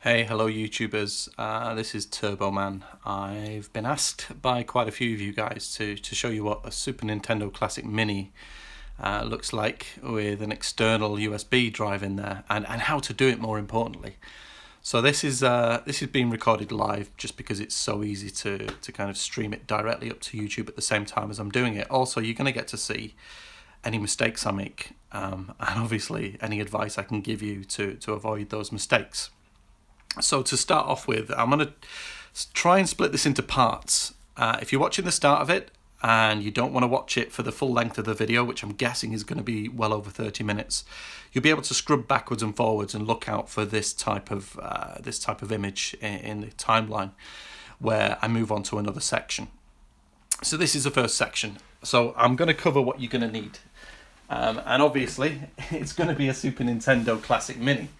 Hey, hello YouTubers, this is Turbo Man. I've been asked by quite a few of you guys to show you what a Super Nintendo Classic Mini looks like with an external USB drive in there, and how to do it, more importantly. So this is being recorded live just because it's so easy to kind of stream it directly up to YouTube at the same time as I'm doing it. Also, you're going to get to see any mistakes I make, and obviously any advice I can give you to avoid those mistakes. So to start off with, I'm going to try and split this into parts. If you're watching the start of it and you don't want to watch it for the full length of the video, which I'm guessing is going to be well over 30 minutes, you'll be able to scrub backwards and forwards and look out for this type of image in the timeline where I move on to another section. So this is the first section. So I'm going to cover what you're going to need. And obviously, it's going to be a Super Nintendo Classic Mini.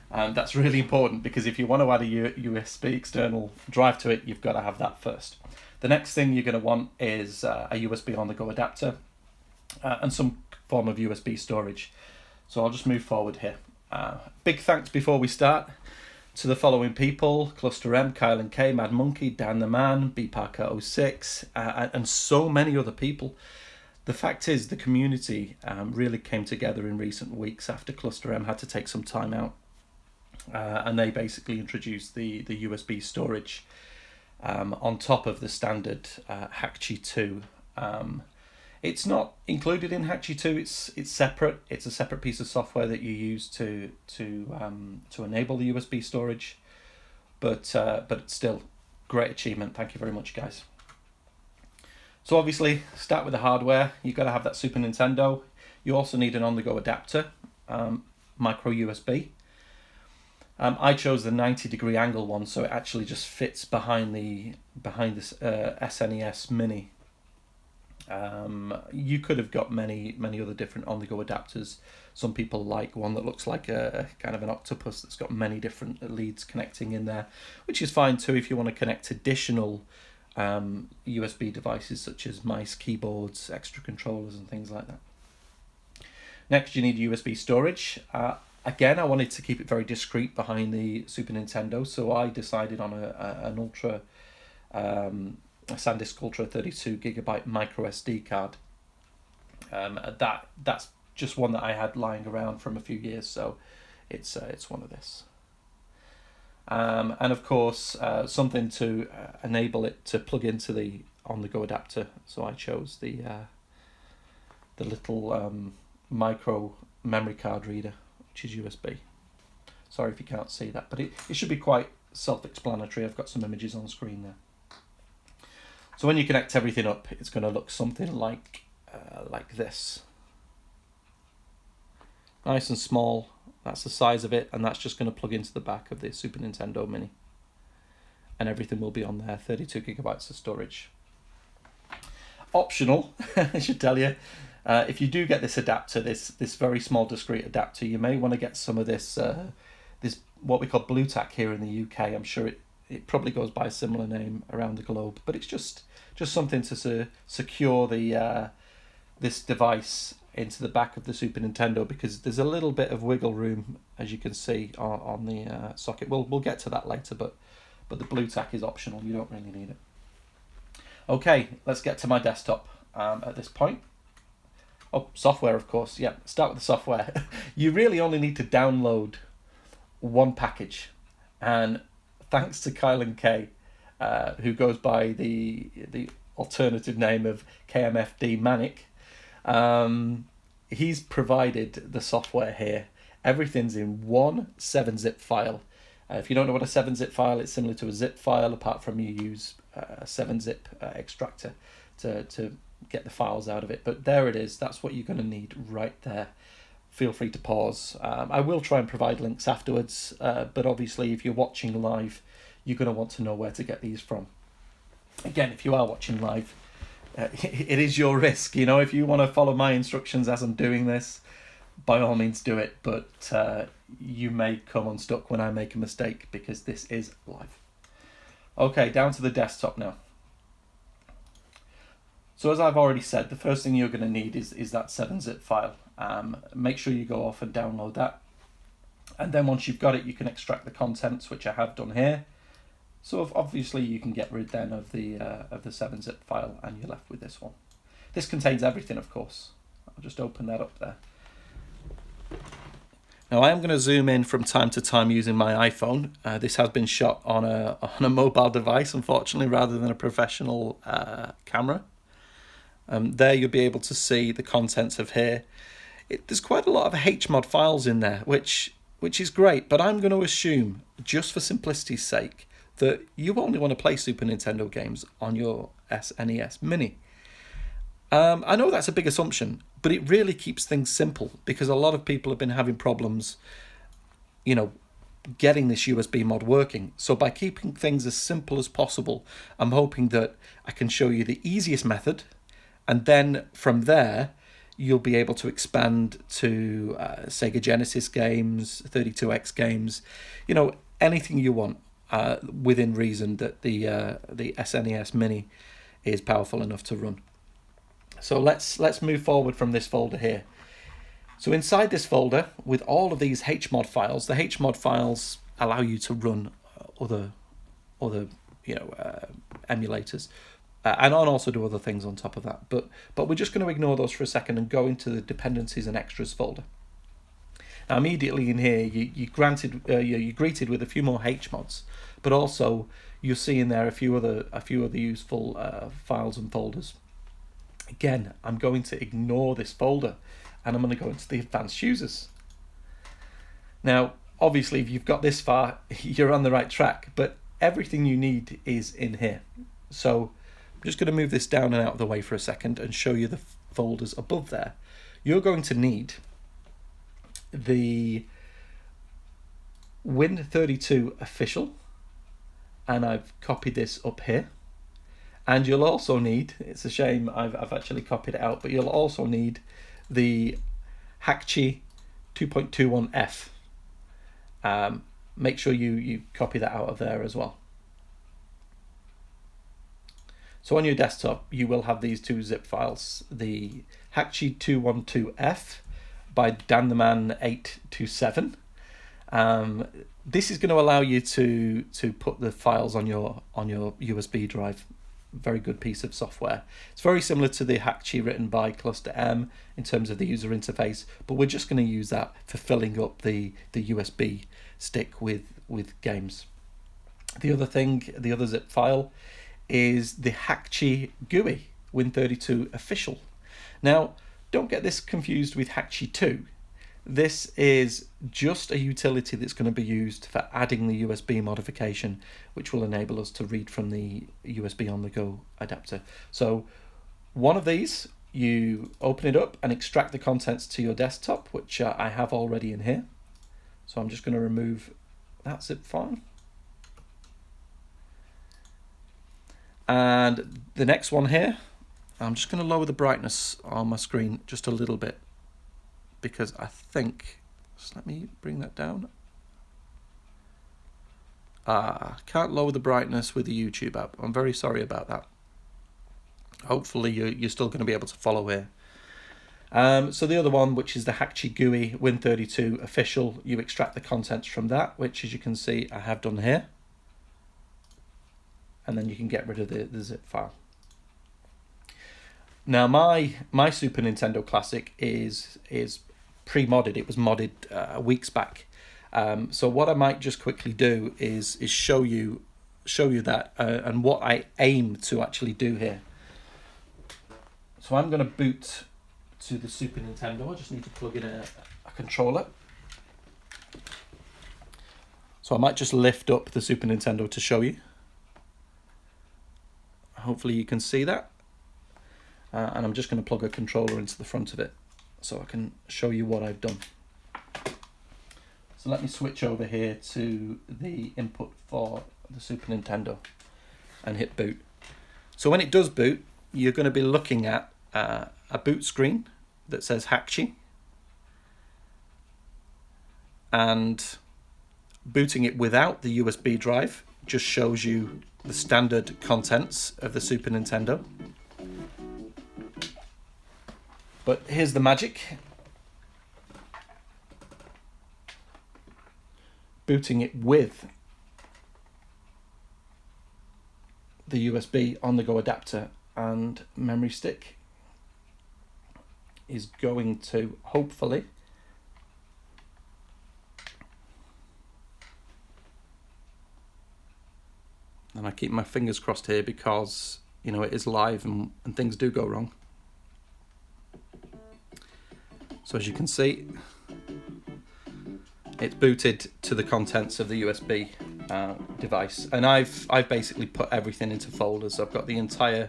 That's really important because if you want to add a USB external drive to it, you've got to have that first. The next thing you're going to want is a USB on-the-go adapter and some form of USB storage. So I'll just move forward here. Big thanks before we start to the following people: Cluster M, Kyle and K, Mad Monkey, Dan the Man, B Parker 06, and so many other people. The fact is, the community really came together in recent weeks after Cluster M had to take some time out. And they basically introduced the USB storage on top of the standard Hakchi 2. It's not included in Hakchi 2. It's separate. It's a separate piece of software that you use to enable the USB storage. But it's still great achievement. Thank you very much, guys. So obviously, start with the hardware. You've got to have that Super Nintendo. You also need an on-the-go adapter, micro USB. I chose the 90-degree angle one, so it actually just fits behind this SNES Mini. You could have got many other different on-the-go adapters. Some people like one that looks like a kind of an octopus that's got many different leads connecting in there, which is fine too if you want to connect additional USB devices such as mice, keyboards, extra controllers and things like that. Next, you need USB storage. Again, I wanted to keep it very discreet behind the Super Nintendo, so I decided on a SanDisk Ultra 32GB micro SD card. That's just one that I had lying around from a few years, so it's one of this. And of course, something to enable it to plug into the on-the-go adapter. So I chose the little micro memory card reader, which is USB. Sorry if you can't see that, but it should be quite self-explanatory. I've got some images on screen there. So when you connect everything up, it's going to look something like this. Nice and small. That's the size of it, and that's just going to plug into the back of the Super Nintendo Mini. And everything will be on there, 32GB of storage. Optional, I should tell you. If you do get this adapter, this very small discrete adapter, you may want to get some of this what we call blue tack here in the UK. I'm sure it probably goes by a similar name around the globe, but it's just something to secure the this device into the back of the Super Nintendo, because there's a little bit of wiggle room, as you can see on the socket. We'll get to that later, but the blue tack is optional. You don't really need it. Okay, let's get to my desktop at this point. Oh, software, of course. Yeah, start with the software. You really only need to download one package. And thanks to Kyle and K, who goes by the alternative name of KMFD Manic, he's provided the software here. Everything's in one 7-zip file. If you don't know what a 7-zip file, it's similar to a zip file, apart from you use a 7-zip extractor to get the files out of it. But there it is. That's what you're going to need right there. Feel free to pause. I will try and provide links afterwards, but obviously if you're watching live, you're going to want to know where to get these from. Again, if you are watching live, it is your risk. You know, if you want to follow my instructions as I'm doing this, by all means do it, but you may come unstuck when I make a mistake, because this is live. Okay, down to the desktop now. So as I've already said, the first thing you're going to need is that 7-zip file. Make sure you go off and download that. And then once you've got it, you can extract the contents, which I have done here. So obviously you can get rid then of the 7-zip file, and you're left with this one. This contains everything, of course. I'll just open that up there. Now I am going to zoom in from time to time using my iPhone. This has been shot on a mobile device, unfortunately, rather than a professional camera. There you'll be able to see the contents of here. There's quite a lot of HMOD files in there, which is great, but I'm going to assume, just for simplicity's sake, that you only want to play Super Nintendo games on your SNES Mini. I know that's a big assumption, but it really keeps things simple, because a lot of people have been having problems, getting this USB mod working. So by keeping things as simple as possible, I'm hoping that I can show you the easiest method, and then from there, you'll be able to expand to Sega Genesis games, 32X games, anything you want within reason that the SNES Mini is powerful enough to run. So let's move forward from this folder here. So inside this folder, with all of these HMOD files, the HMOD files allow you to run other emulators. And also do other things on top of that, but we're just going to ignore those for a second and go into the dependencies and extras folder. Now immediately in here, you're greeted with a few more HMODs, but also you'll see in there a few other useful files and folders. Again, I'm going to ignore this folder, and I'm going to go into the advanced users. Now, obviously, if you've got this far, you're on the right track, but everything you need is in here. So I'm just going to move this down and out of the way for a second and show you the folders above there. You're going to need the Win32 official, and I've copied this up here. And you'll also need, it's a shame I've actually copied it out, but you'll also need the Hakchi 2.21F. Make sure you copy that out of there as well. So on your desktop, you will have these two zip files, the Hakchi 212F by DanTheMan827. This is going to allow you to put the files on your USB drive. Very good piece of software. It's very similar to the Hakchi written by Cluster M in terms of the user interface, but we're just going to use that for filling up the USB stick with games. The other zip file is the Hakchi GUI Win32 official. Now, don't get this confused with Hakchi 2. This is just a utility that's going to be used for adding the USB modification, which will enable us to read from the USB on the go adapter. So one of these, you open it up and extract the contents to your desktop, which I have already in here. So I'm just going to remove that zip file. And the next one here, I'm just going to lower the brightness on my screen just a little bit, because I think, just let me bring that down. Can't lower the brightness with the YouTube app. I'm very sorry about that. Hopefully you're still going to be able to follow here. So the other one, which is the Hakchi GUI Win32 official, you extract the contents from that, which, as you can see, I have done here. And then you can get rid of the zip file. Now my Super Nintendo Classic is pre-modded. It was modded weeks back. So what I might just quickly do is show you that and what I aim to actually do here. So I'm going to boot to the Super Nintendo. I just need to plug in a controller. So I might just lift up the Super Nintendo to show you. Hopefully you can see that. And I'm just going to plug a controller into the front of it so I can show you what I've done. So let me switch over here to the input for the Super Nintendo and hit boot. So when it does boot, you're going to be looking at a boot screen that says Hakchi, and booting it without the USB drive just shows you the standard contents of the Super Nintendo. But here's the magic. booting it with the USB on-the-go adapter and memory stick is going to hopefully and I keep my fingers crossed here because you know it is live and things do go wrong. So as you can see, it's booted to the contents of the USB device, and I've basically put everything into folders. I've got the entire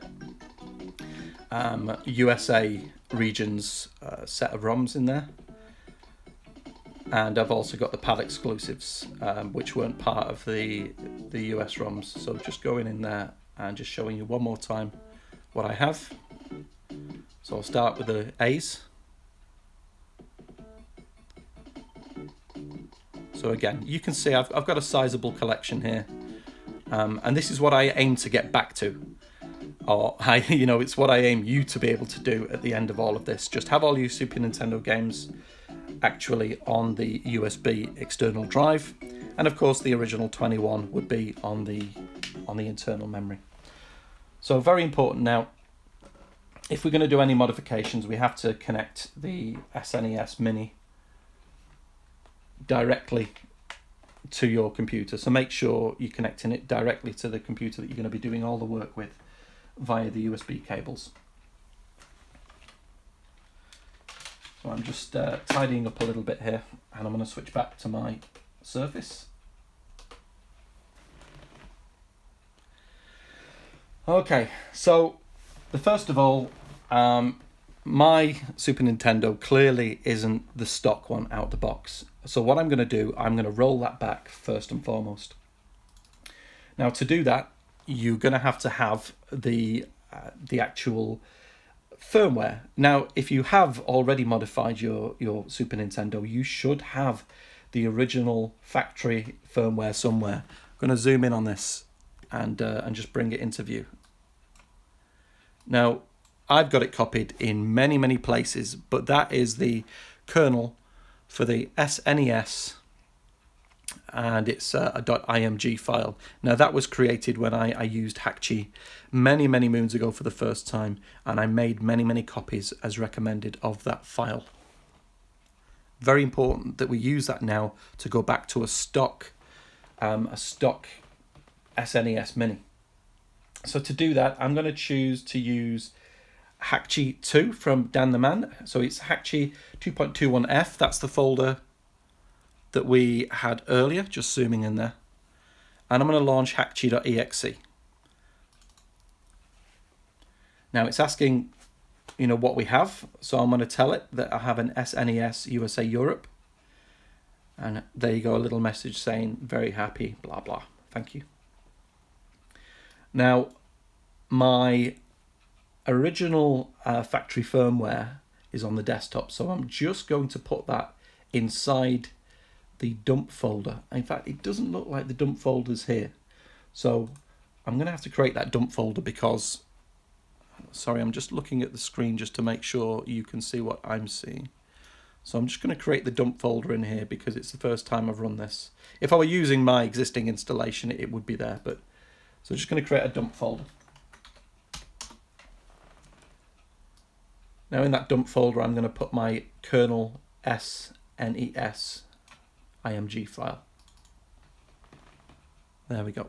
USA regions set of ROMs in there, and I've also got the PAL exclusives which weren't part of the US ROMs. So just going in there and just showing you one more time what I have. So I'll start with the A's. So again, you can see I've got a sizable collection here, and this is what I aim to get back to, or it's what I aim you to be able to do at the end of all of this. Just have all your Super Nintendo games actually on the USB external drive, and of course the original 21 would be on the internal memory. So very important now, if we're going to do any modifications, we have to connect the SNES Mini directly to your computer. So make sure you're connecting it directly to the computer that you're going to be doing all the work with via the USB cables. So I'm just tidying up a little bit here, and I'm going to switch back to my Surface. Okay, so first of all, my Super Nintendo clearly isn't the stock one out the box. So what I'm going to do, I'm going to roll that back first and foremost. Now to do that, you're going to have the actual firmware. Now, if you have already modified your Super Nintendo, you should have the original factory firmware somewhere. I'm going to zoom in on this and just bring it into view. Now, I've got it copied in many places, but that is the kernel for the SNES, and it's a .img file. Now that was created when I used Hakchi many moons ago for the first time, and I made many copies as recommended of that file. Very important that we use that now to go back to a stock SNES Mini. So to do that, I'm going to choose to use Hakchi 2 from Dan the Man. So it's Hakchi 2.21F. That's the folder that we had earlier, just zooming in there. And I'm going to launch Hakchi.exe. Now it's asking, what we have. So I'm going to tell it that I have an SNES USA Europe. And there you go, a little message saying, very happy, blah, blah. Thank you. Now, my original factory firmware is on the desktop, so I'm just going to put that inside the dump folder. In fact, it doesn't look like the dump folder's here, so I'm going to have to create that dump folder because, sorry, I'm just looking at the screen just to make sure you can see what I'm seeing. So I'm just going to create the dump folder in here because it's the first time I've run this. If I were using my existing installation, it would be there, but so I'm just going to create a dump folder. Now in that dump folder, I'm going to put my kernel SNES img file. There we go.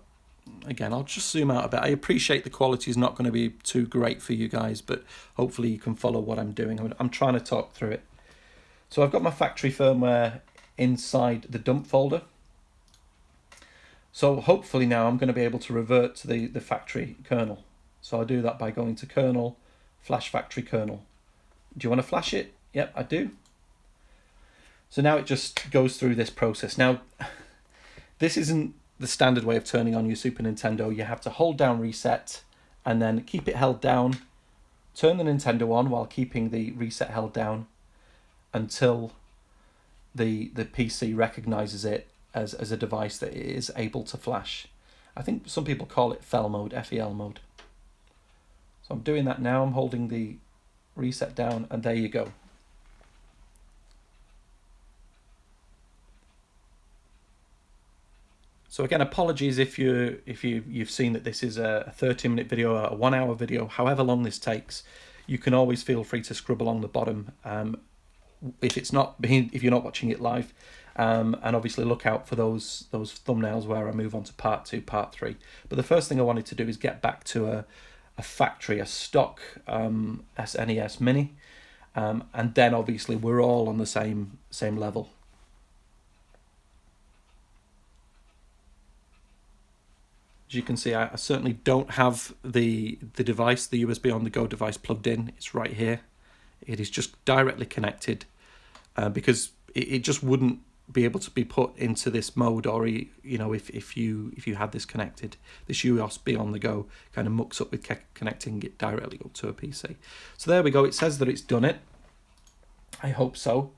Again, I'll just zoom out a bit. I appreciate the quality is not going to be too great for you guys, but hopefully you can follow what I'm doing. I'm trying to talk through it. So I've got my factory firmware inside the dump folder. So hopefully now I'm going to be able to revert to the factory kernel. So I'll do that by going to kernel, flash factory kernel. Do you want to flash it? Yep, I do. So now it just goes through this process. Now, this isn't the standard way of turning on your Super Nintendo. You have to hold down reset and then keep it held down, turn the Nintendo on while keeping the reset held down until the PC recognizes it as a device that is able to flash. I think some people call it FEL mode, FEL mode. So I'm doing that now. I'm holding the reset down, and there you go. So again, apologies if you've seen that this is a 30-minute video, a 1 hour video, however long this takes. You can always feel free to scrub along the bottom if you're not watching it live, and obviously look out for those thumbnails where I move on to part 2, part 3. But the first thing I wanted to do is get back to a stock SNES Mini, and then obviously we're all on the same level. As you can see, I certainly don't have the device, the USB on the go device plugged in. It's right here. It is just directly connected because it just wouldn't be able to be put into this mode, or if you had this connected. This USB on the go kind of mucks up with connecting it directly up to a PC. So there we go. It says that it's done it. I hope so.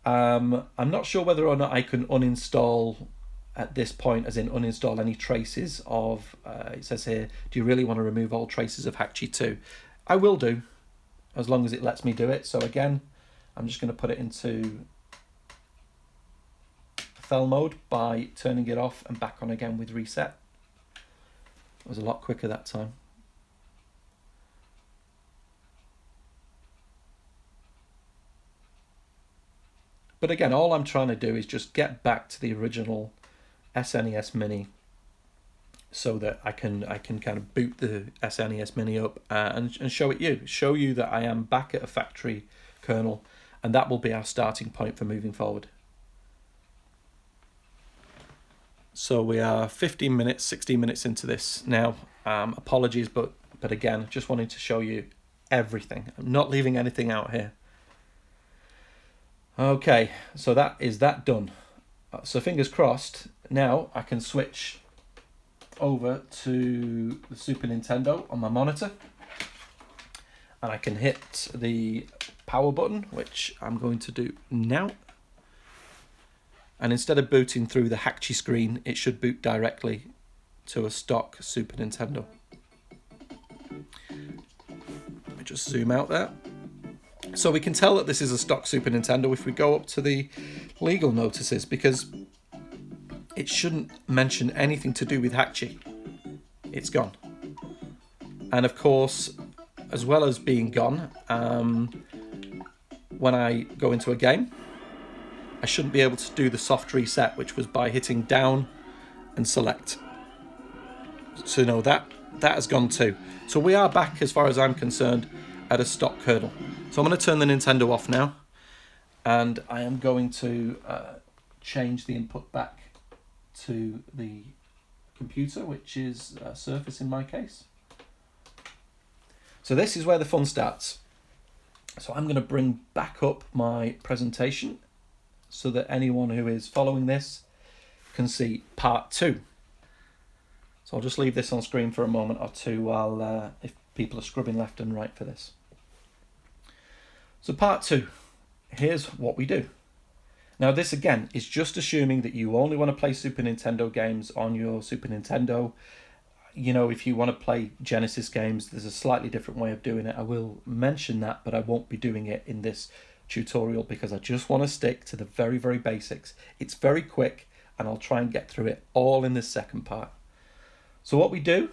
I'm not sure whether or not I can uninstall at this point, as in uninstall any traces of, it says here, do you really want to remove all traces of Hakchi 2? I will do, as long as it lets me do it. So again, I'm just going to put it into fell mode by turning it off and back on again with reset. It was a lot quicker that time. But again, all I'm trying to do is just get back to the original SNES Mini, so that I can kind of boot the SNES Mini up and show you that I am back at a factory kernel, and that will be our starting point for moving forward. So we are 16 minutes into this now. Apologies, but again, just wanting to show you everything. I'm not leaving anything out here. Okay, so that is that done. So fingers crossed, now I can switch over to the Super Nintendo on my monitor, and I can hit the power button, which I'm going to do now. And instead of booting through the Hakchi screen, it should boot directly to a stock Super Nintendo. Let me just zoom out there. So we can tell that this is a stock Super Nintendo if we go up to the legal notices, because it shouldn't mention anything to do with Hakchi. It's gone. And of course, as well as being gone, when I go into a game, I shouldn't be able to do the soft reset, which was by hitting down and select. So no, that has gone too. So we are back, as far as I'm concerned, at a stock kernel. So I'm going to turn the Nintendo off now, and I am going to change the input back to the computer, which is Surface in my case. So this is where the fun starts. So I'm going to bring back up my presentation so that anyone who is following this can see part 2. So I'll just leave this on screen for a moment or two while if people are scrubbing left and right for this. So part 2, here's what we do. Now this again is just assuming that you only want to play Super Nintendo games on your Super Nintendo. You know, if you want to play Genesis games, there's a slightly different way of doing it. I will mention that, but I won't be doing it in this tutorial because I just want to stick to the very, very basics. It's very quick, and I'll try and get through it all in this second part. So what we do,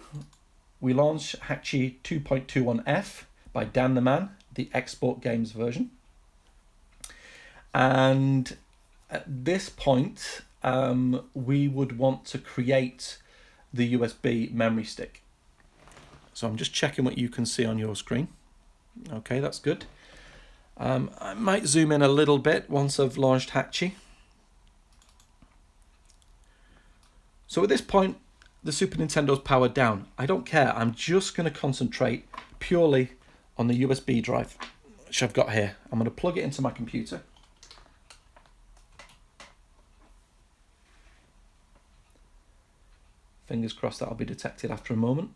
we launch Hakchi 2.21F by Dan the Man, the export games version. And at this point, we would want to create the USB memory stick. So I'm just checking what you can see on your screen. Okay, that's good. I might zoom in a little bit once I've launched Hakchi. So at this point, the Super Nintendo's powered down. I don't care. I'm just going to concentrate purely on the USB drive, which I've got here. I'm going to plug it into my computer. Fingers crossed that'll be detected after a moment.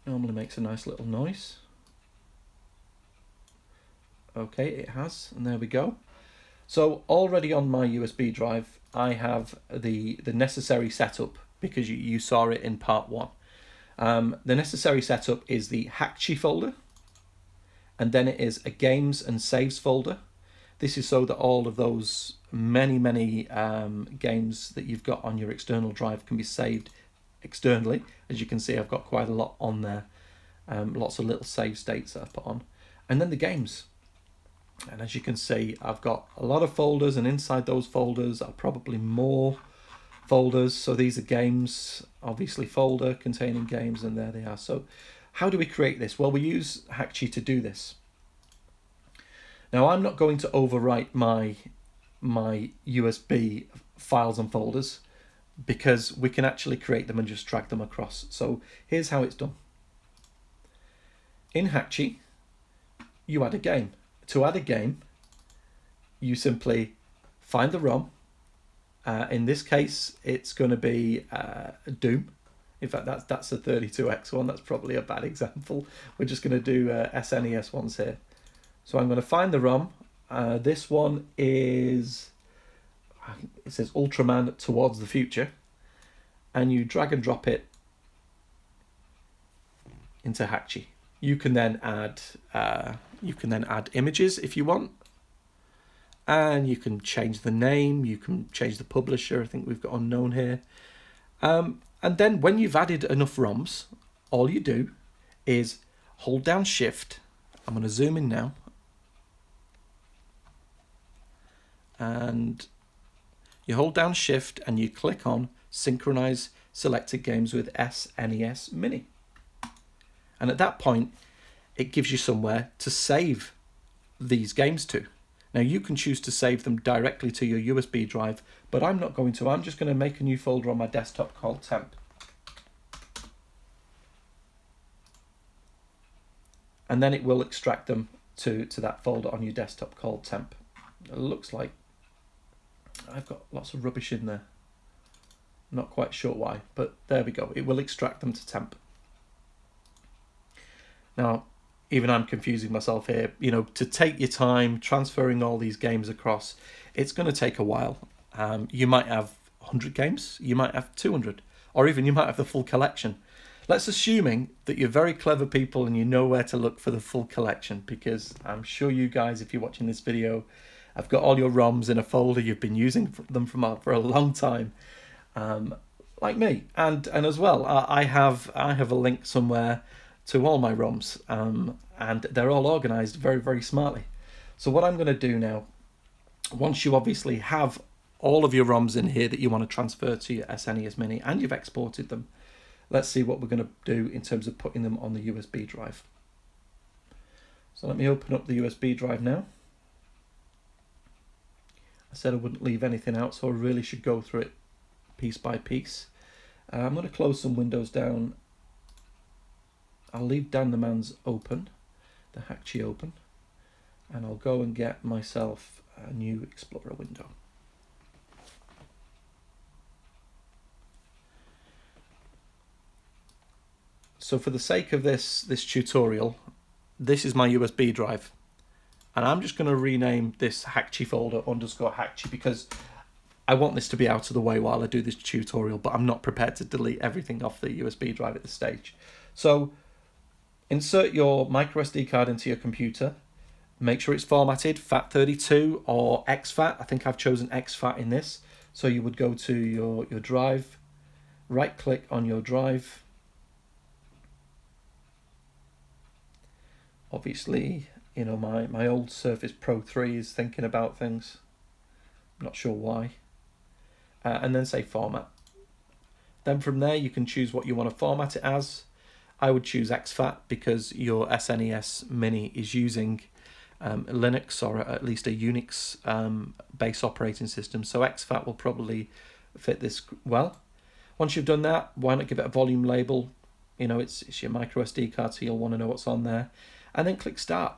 It normally makes a nice little noise. Okay, it has, and there we go. So already on my USB drive, I have the necessary setup because you saw it in part 1. The necessary setup is the Hakchi folder, and then it is a games and saves folder. This is so that all of those many games that you've got on your external drive can be saved externally. As you can see, I've got quite a lot on there, lots of little save states that I put on. And then the games. And as you can see, I've got a lot of folders, and inside those folders are probably more folders. So these are games, obviously folder containing games, and there they are. So how do we create this? Well, we use Hakchi to do this. Now, I'm not going to overwrite my USB files and folders, because we can actually create them and just drag them across. So here's how it's done. In Hakchi, you add a game. To add a game, you simply find the ROM. In this case, it's going to be Doom. In fact, that's a 32X one. That's probably a bad example. We're just going to do SNES ones here. So I'm going to find the ROM. This one is, it says Ultraman Towards the Future. And you drag and drop it into Hakchi. You can then add images if you want, and you can change the name. You can change the publisher. I think we've got unknown here. And then when you've added enough ROMs, all you do is hold down Shift. I'm going to zoom in now, and you hold down Shift and you click on Synchronize Selected Games with SNES Mini. And at that point, it gives you somewhere to save these games to. Now, you can choose to save them directly to your USB drive, but I'm not going to. I'm just going to make a new folder on my desktop called temp. And then it will extract them to that folder on your desktop called temp. It looks like I've got lots of rubbish in there. Not quite sure why, but there we go. It will extract them to temp. Now, even I'm confusing myself here. You know, to take your time transferring all these games across, it's going to take a while. You might have 100 games, you might have 200, or even you might have the full collection. Let's assuming that you're very clever people and you know where to look for the full collection, because I'm sure you guys, if you're watching this video, have got all your ROMs in a folder. You've been using them for a long time, like me. And as well, I have a link somewhere to all my ROMs, and they're all organized very smartly. So what I'm going to do now, once you obviously have all of your ROMs in here that you want to transfer to your SNES Mini and you've exported them, let's see what we're going to do in terms of putting them on the USB drive. So let me open up the USB drive now. I said I wouldn't leave anything out, so I really should go through it piece by piece. I'm going to close some windows down. I'll leave Dan the Man's open, the Hakchi open, and I'll go and get myself a new Explorer window. So for the sake of this tutorial, this is my USB drive, and I'm just going to rename this Hakchi folder _Hakchi, because I want this to be out of the way while I do this tutorial, but I'm not prepared to delete everything off the USB drive at this stage. So insert your micro SD card into your computer. Make sure it's formatted FAT32 or exFAT. I think I've chosen exFAT in this. So you would go to your drive, right click on your drive. Obviously, you know, my old Surface Pro 3 is thinking about things. I'm not sure why. And then say format. Then from there you can choose what you want to format it as. I would choose exFAT because your SNES Mini is using Linux, or at least a Unix base operating system. So exFAT will probably fit this well. Once you've done that, why not give it a volume label? You know, it's your micro SD card, so you'll want to know what's on there. And then click start.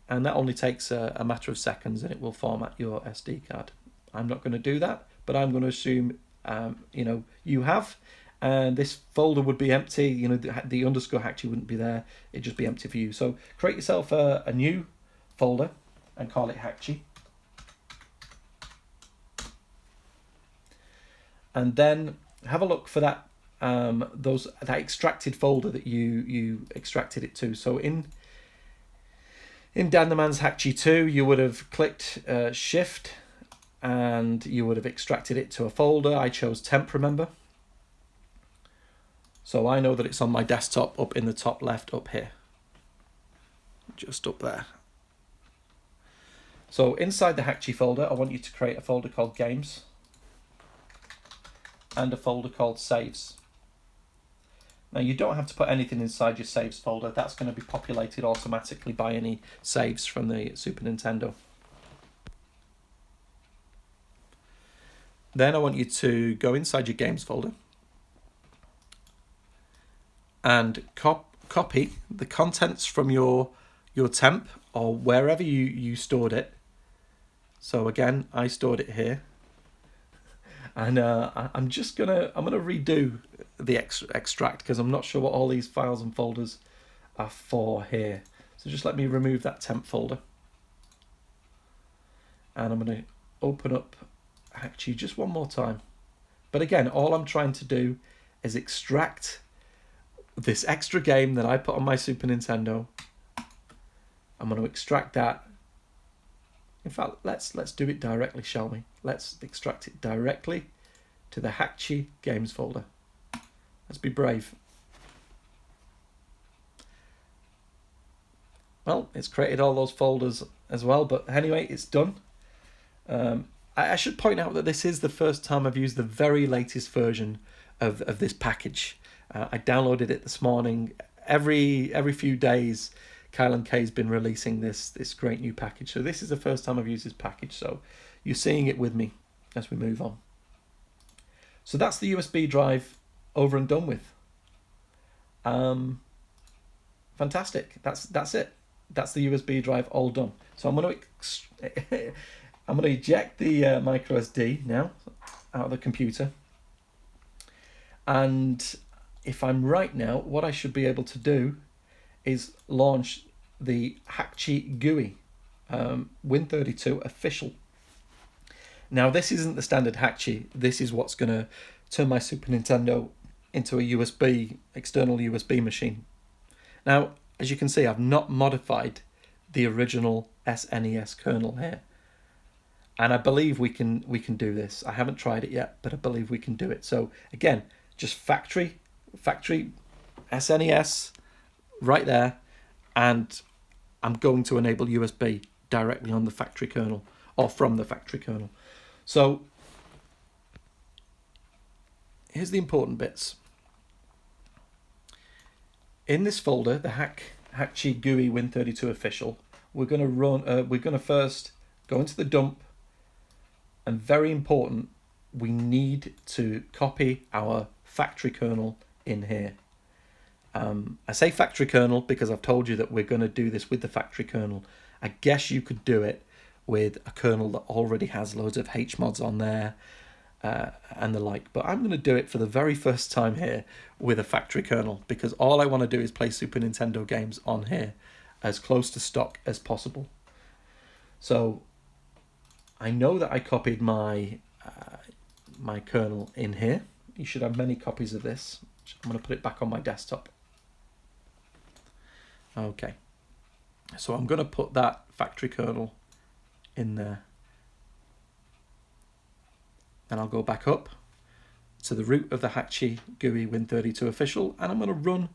And that only takes a matter of seconds, and it will format your SD card. I'm not going to do that, but I'm going to assume you know, you have. And this folder would be empty, you know, the _Hakchi wouldn't be there, it'd just be empty for you. So create yourself a new folder and call it Hakchi. And then have a look for that that extracted folder that you extracted it to. So in In Danderman's Hatchy 2, you would have clicked Shift and you would have extracted it to a folder. I chose temp, remember? So I know that it's on my desktop up in the top left up here. Just up there. So inside the Hatchy folder, I want you to create a folder called Games and a folder called Saves. Now you don't have to put anything inside your Saves folder. That's going to be populated automatically by any saves from the Super Nintendo. Then I want you to go inside your Games folder and copy the contents from your temp or wherever you stored it. So again, I stored it here, and I'm gonna redo the extract because I'm not sure what all these files and folders are for here. So just let me remove that temp folder, and I'm gonna open up Hatchy just one more time. But again, all I'm trying to do is extract this extra game that I put on my Super Nintendo. I'm going to extract that. In fact, let's do it directly, shall we? Let's extract it directly to the Hatchy Games folder. Let's be brave. Well, it's created all those folders as well, but anyway, it's done. I should point out that this is the first time I've used the very latest version of this package. I downloaded it this morning. Every few days, Kyle and Kay's been releasing this great new package. So this is the first time I've used this package. So you're seeing it with me as we move on. So that's the USB drive over and done with. Fantastic. That's it. That's the USB drive all done. So I'm going to eject the micro SD now out of the computer. And if I'm right now, what I should be able to do is launch the Hatchy GUI Win32 official. Now this isn't the standard Hatchy. This is what's going to turn my Super Nintendo into a external USB machine. Now, as you can see, I've not modified the original SNES kernel here. And I believe we can do this. I haven't tried it yet, but I believe we can do it. So again, just factory SNES right there, and I'm going to enable USB directly on the factory kernel or from the factory kernel. So here's the important bits. In this folder, the Hatchy GUI Win32 official, we're going to first go into the dump, and very important, we need to copy our factory kernel in here. I say factory kernel because I've told you that we're going to do this with the factory kernel. I guess you could do it with a kernel that already has loads of HMODs on there and the like, but I'm going to do it for the very first time here with a factory kernel because all I want to do is play Super Nintendo games on here as close to stock as possible. So I know that I copied my my kernel in here. You should have many copies of this. I'm going to put it back on my desktop. Okay, so I'm going to put that factory kernel in there. Then I'll go back up to the root of the Hatchy GUI Win32 official, and I'm going to run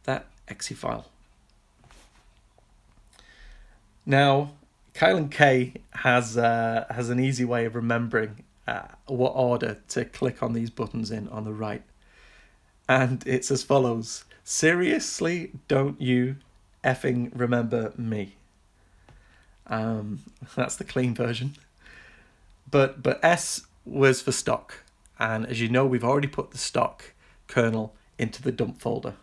that exe file. Now, Kyle and Kay has an easy way of remembering what order to click on these buttons in on the right. And it's as follows. Seriously, don't you effing remember me? That's the clean version. But S was for stock. And as you know, we've already put the stock kernel into the dump folder.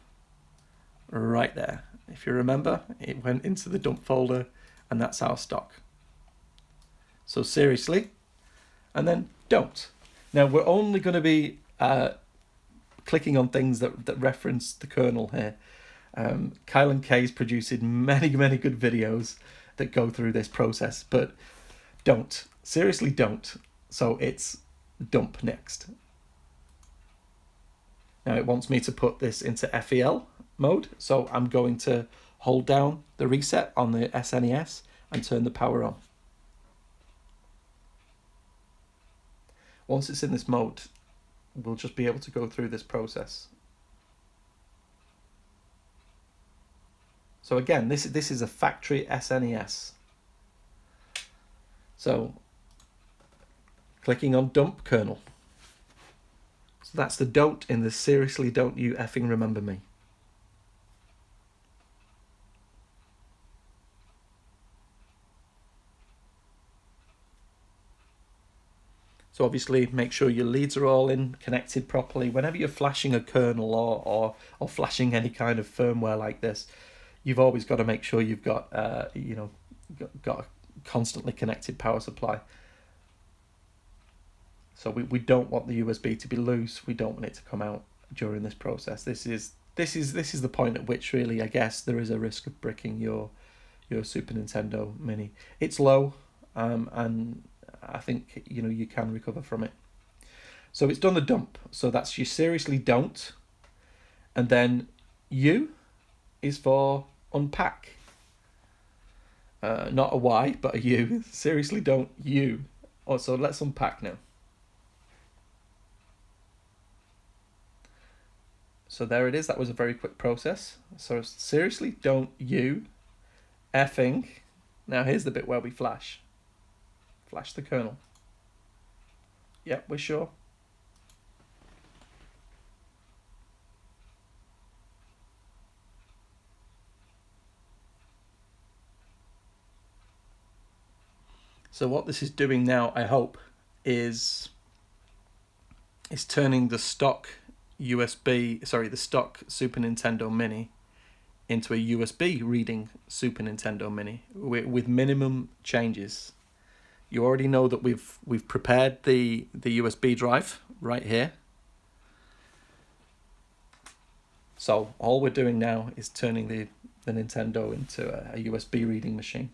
Right there. If you remember, it went into the dump folder, and that's our stock. So seriously, and then don't. Now we're only going to be clicking on things that reference the kernel here. Kyle and Kay's produced many good videos that go through this process, but don't. Seriously, don't. So it's dump next. Now it wants me to put this into FEL mode, so I'm going to hold down the reset on the SNES and turn the power on. Once it's in this mode, we'll just be able to go through this process. So again, this is a factory SNES. So clicking on dump kernel. So that's the don't in the seriously don't you effing remember me. So obviously make sure your leads are all in, connected properly. Whenever you're flashing a kernel or flashing any kind of firmware like this, you've always got to make sure you've got got a constantly connected power supply. So we don't want the USB to be loose. We don't want it to come out during this process. This is the point at which really, I guess, there is a risk of bricking your Super Nintendo Mini. It's low, and I think you can recover from it. So it's done the dump. So that's you seriously don't, and then U is for unpack. Not a Y, but a U. Seriously don't U. Oh, so let's unpack now. So there it is. That was a very quick process. So seriously don't U effing. Now here's the bit where we flash. Flash the kernel. Yep, we're sure. So what this is doing now, I hope, is turning the stock the stock Super Nintendo Mini into a USB reading Super Nintendo Mini with minimum changes. You already know that we've prepared the USB drive right here. So all we're doing now is turning the Nintendo into a USB reading machine.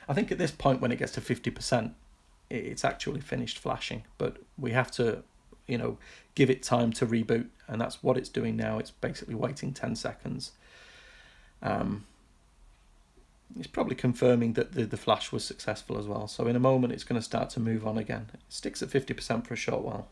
I think at this point, when it gets to 50%, it's actually finished flashing, but we have to give it time to reboot, and that's what it's doing now. It's basically waiting 10 seconds. It's probably confirming that the flash was successful as well. So in a moment, it's going to start to move on again. It sticks at 50% for a short while.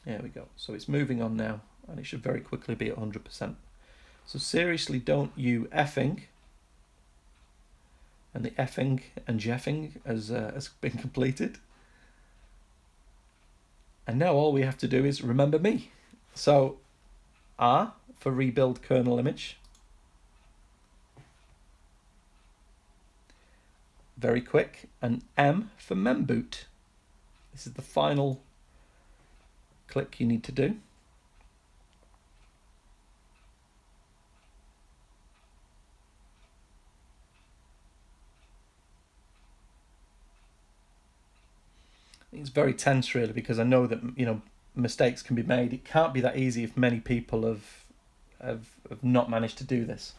There we go. So it's moving on now, and it should very quickly be at 100%. So seriously, don't you effing. And the effing and jeffing has been completed. And now all we have to do is remember me. So R for rebuild kernel image. Very quick. And M for memboot. This is the final click you need to do. It's very tense really, because I know that mistakes can be made. It can't be that easy if many people have not managed to do this.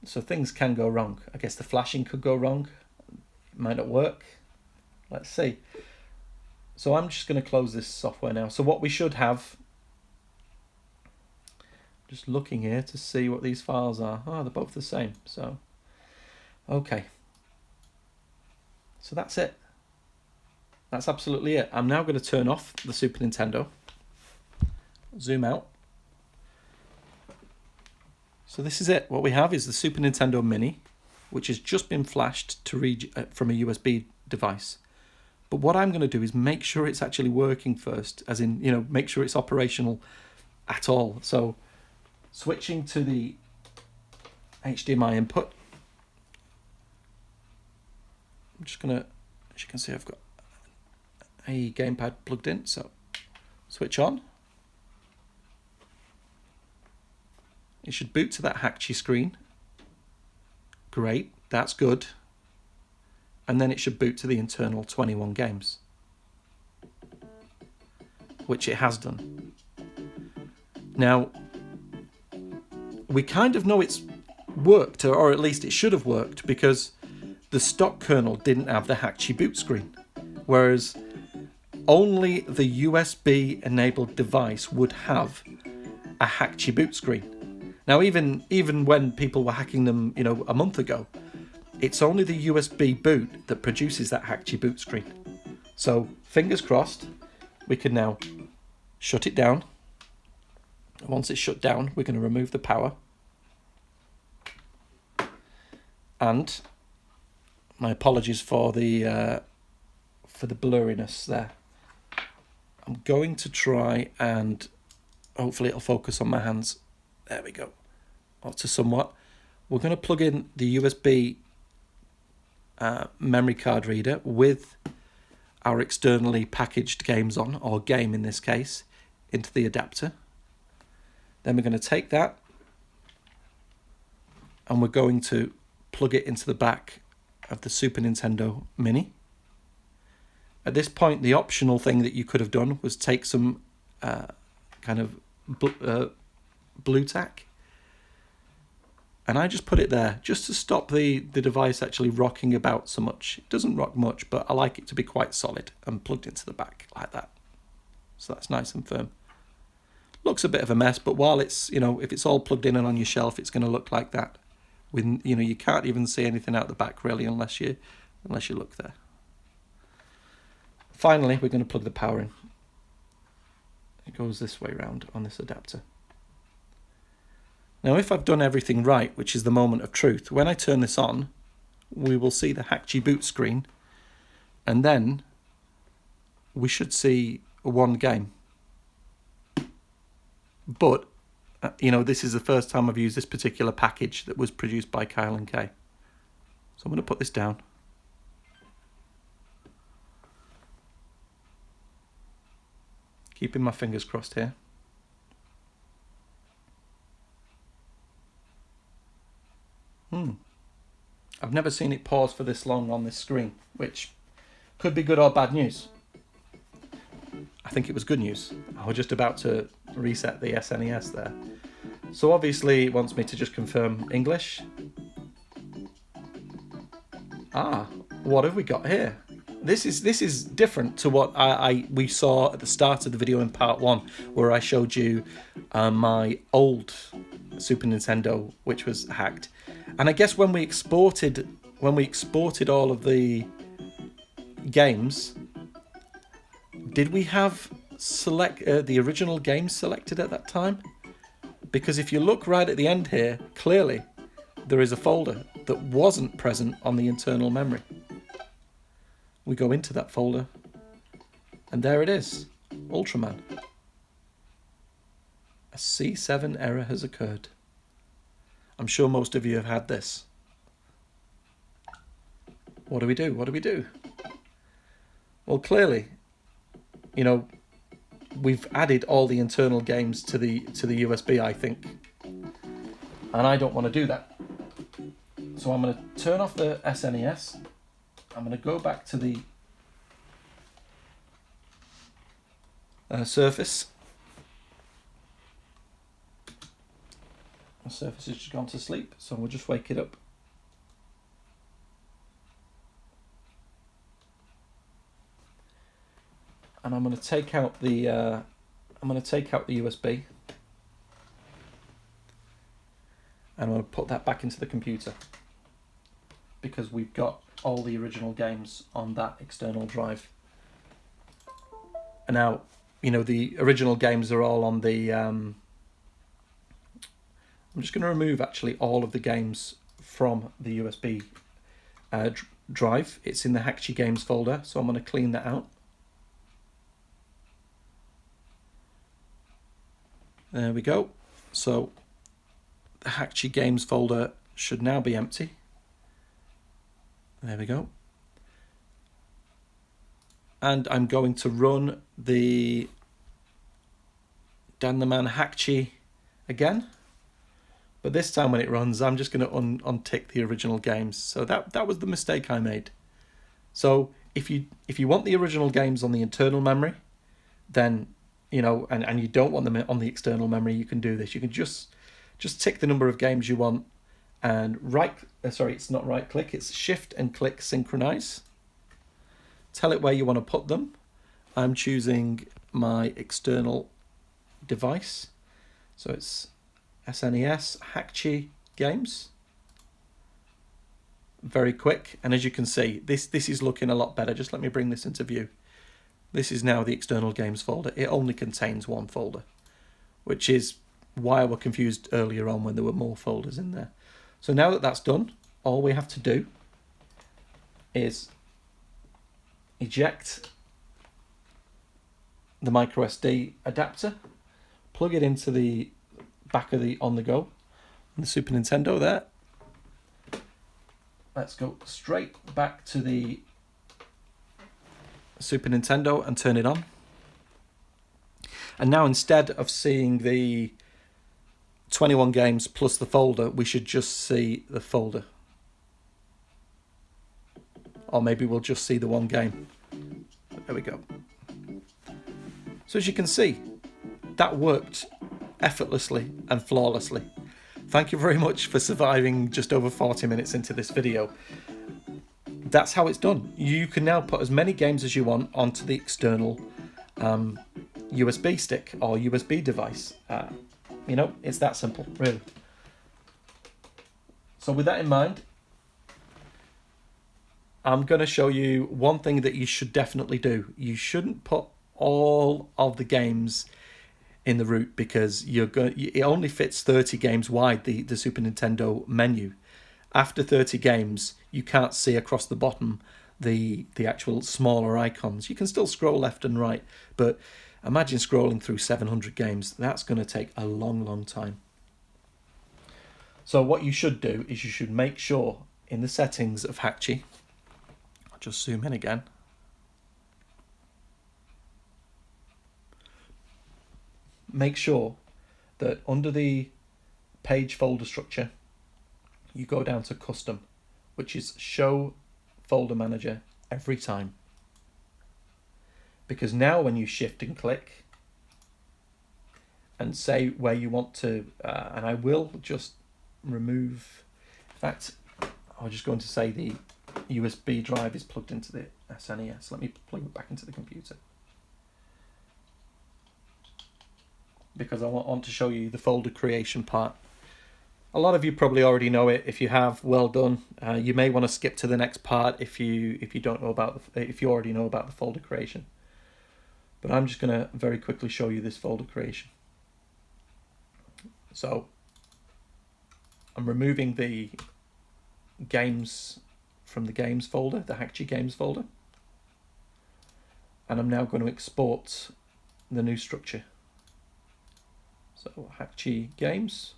So things can go wrong. I guess the flashing could go wrong. It might not work. Let's see. So I'm just going to close this software now. So what we should have, just looking here to see what these files are. Oh, they're both the same. So, okay. So that's it. That's absolutely it. I'm now going to turn off the Super Nintendo. Zoom out. So this is it. What we have is the Super Nintendo Mini, which has just been flashed to read from a USB device. But what I'm going to do is make sure it's actually working first, as in, make sure it's operational at all. So switching to the HDMI input. I'm just going to, as you can see, I've got a gamepad plugged in. So switch on. It should boot to that Hatchy screen. Great, that's good. And then it should boot to the internal 21 games, which it has done. Now, we kind of know it's worked, or at least it should have worked, because the stock kernel didn't have the Hakchi boot screen, whereas only the USB enabled device would have a Hakchi boot screen. Now, even when people were hacking them, a month ago, it's only the USB boot that produces that Hakchi boot screen. So, fingers crossed, we can now shut it down. Once it's shut down, we're going to remove the power. And my apologies for the blurriness there. I'm going to try and hopefully it'll focus on my hands. There we go. Or to somewhat. We're going to plug in the USB memory card reader with our externally packaged games on, or game in this case, into the adapter. Then we're going to take that and we're going to plug it into the back of the Super Nintendo Mini. At this point, the optional thing that you could have done was take some kind of blue tack, and I just put it there just to stop the device actually rocking about so much. It doesn't rock much, but I like it to be quite solid and plugged into the back like that. So that's nice and firm. Looks a bit of a mess, but while it's, if it's all plugged in and on your shelf, it's going to look like that. With, you can't even see anything out the back really unless you look there. Finally, we're going to plug the power in. It goes this way round on this adapter. Now, if I've done everything right, which is the moment of truth, when I turn this on, we will see the Hakchi boot screen, and then we should see one game. But, this is the first time I've used this particular package that was produced by Kyle and Kay. So I'm going to put this down. Keeping my fingers crossed here. I've never seen it pause for this long on this screen, which could be good or bad news. I think it was good news. I was just about to reset the SNES there. So obviously it wants me to just confirm English. What have we got here? This is different to what we saw at the start of the video in part 1, where I showed you my old Super Nintendo, which was hacked. And I guess when we exported all of the games, did we have the original games selected at that time? Because if you look right at the end here, clearly there is a folder that wasn't present on the internal memory. We go into that folder, and there it is, Ultraman. A C7 error has occurred. I'm sure most of you have had this. What do we do? What do we do? Well, clearly, we've added all the internal games to the USB, I think. And I don't want to do that. So I'm going to turn off the SNES. I'm going to go back to the Surface. The Surface has just gone to sleep, so we'll just wake it up. And I'm going to take out the USB, and I'm going to put that back into the computer, because we've got all the original games on that external drive. And now, the original games are all on the I'm just going to remove actually all of the games from the USB drive. It's in the Hakchi Games folder, so I'm going to clean that out. There we go. So the Hakchi Games folder should now be empty. There we go. And I'm going to run the Dan the Man Hakchi again. But this time when it runs, I'm just going to untick the original games. So that was the mistake I made. So if you want the original games on the internal memory, then and you don't want them on the external memory, you can do this. You can just tick the number of games you want and it's not right click, it's shift and click synchronize. Tell it where you want to put them. I'm choosing my external device, so it's SNES Hakchi games. Very quick, and as you can see, this is looking a lot better. Just let me bring this into view. This is now the external games folder. It only contains one folder, which is why I was confused earlier on when there were more folders in there. So now that that's done, all we have to do is eject the micro SD adapter, plug it into the back of the on-the-go, the Super Nintendo there. Let's go straight back to the Super Nintendo and turn it on. And now instead of seeing the 21 games plus the folder, we should just see the folder. Or maybe we'll just see the one game. There we go. So as you can see, that worked effortlessly and flawlessly. Thank you very much for surviving just over 40 minutes into this video. That's how it's done. You can now put as many games as you want onto the external USB stick or USB device. You know, it's that simple, really. So with that in mind, I'm going to show you one thing that you should definitely do. You shouldn't put all of the games in the root, because it only fits 30 games wide, the Super Nintendo menu. After 30 games, you can't see across the bottom the actual smaller icons. You can still scroll left and right, but imagine scrolling through 700 games. That's going to take a long, long time. So what you should do is you should make sure in the settings of Hakchi, I'll just zoom in again. Make sure that under the page folder structure, you go down to custom, which is show folder manager every time. Because now when you shift and click and say where you want to, and I will just remove, in fact, I was just going to say the USB drive is plugged into the SNES. Let me plug it back into the computer, because I want to show you the folder creation part. A lot of you probably already know it. If you have, well done. You may want to skip to the next part if you don't know about if you already know about the folder creation. But I'm just going to very quickly show you this folder creation. So I'm removing the games from the games folder, the Hakchi games folder, and I'm now going to export the new structure. So Hakchi games.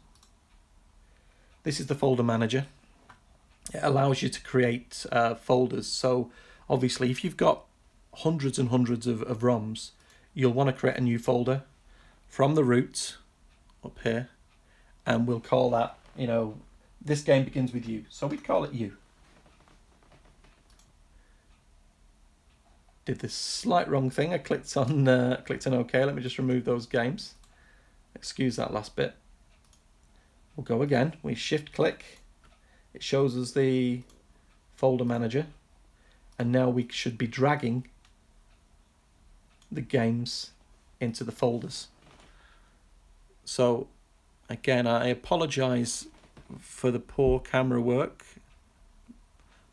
This is the folder manager. It allows you to create folders. So obviously if you've got hundreds and hundreds of ROMs, you'll want to create a new folder from the root up here, and we'll call that, you know, this game begins with you. So we'd call it you. Did this slight wrong thing. I clicked on OK. Let me just remove those games. Excuse that last bit. We'll go again. We shift click. It shows us the folder manager, and now we should be dragging the games into the folders. So again, I apologize for the poor camera work,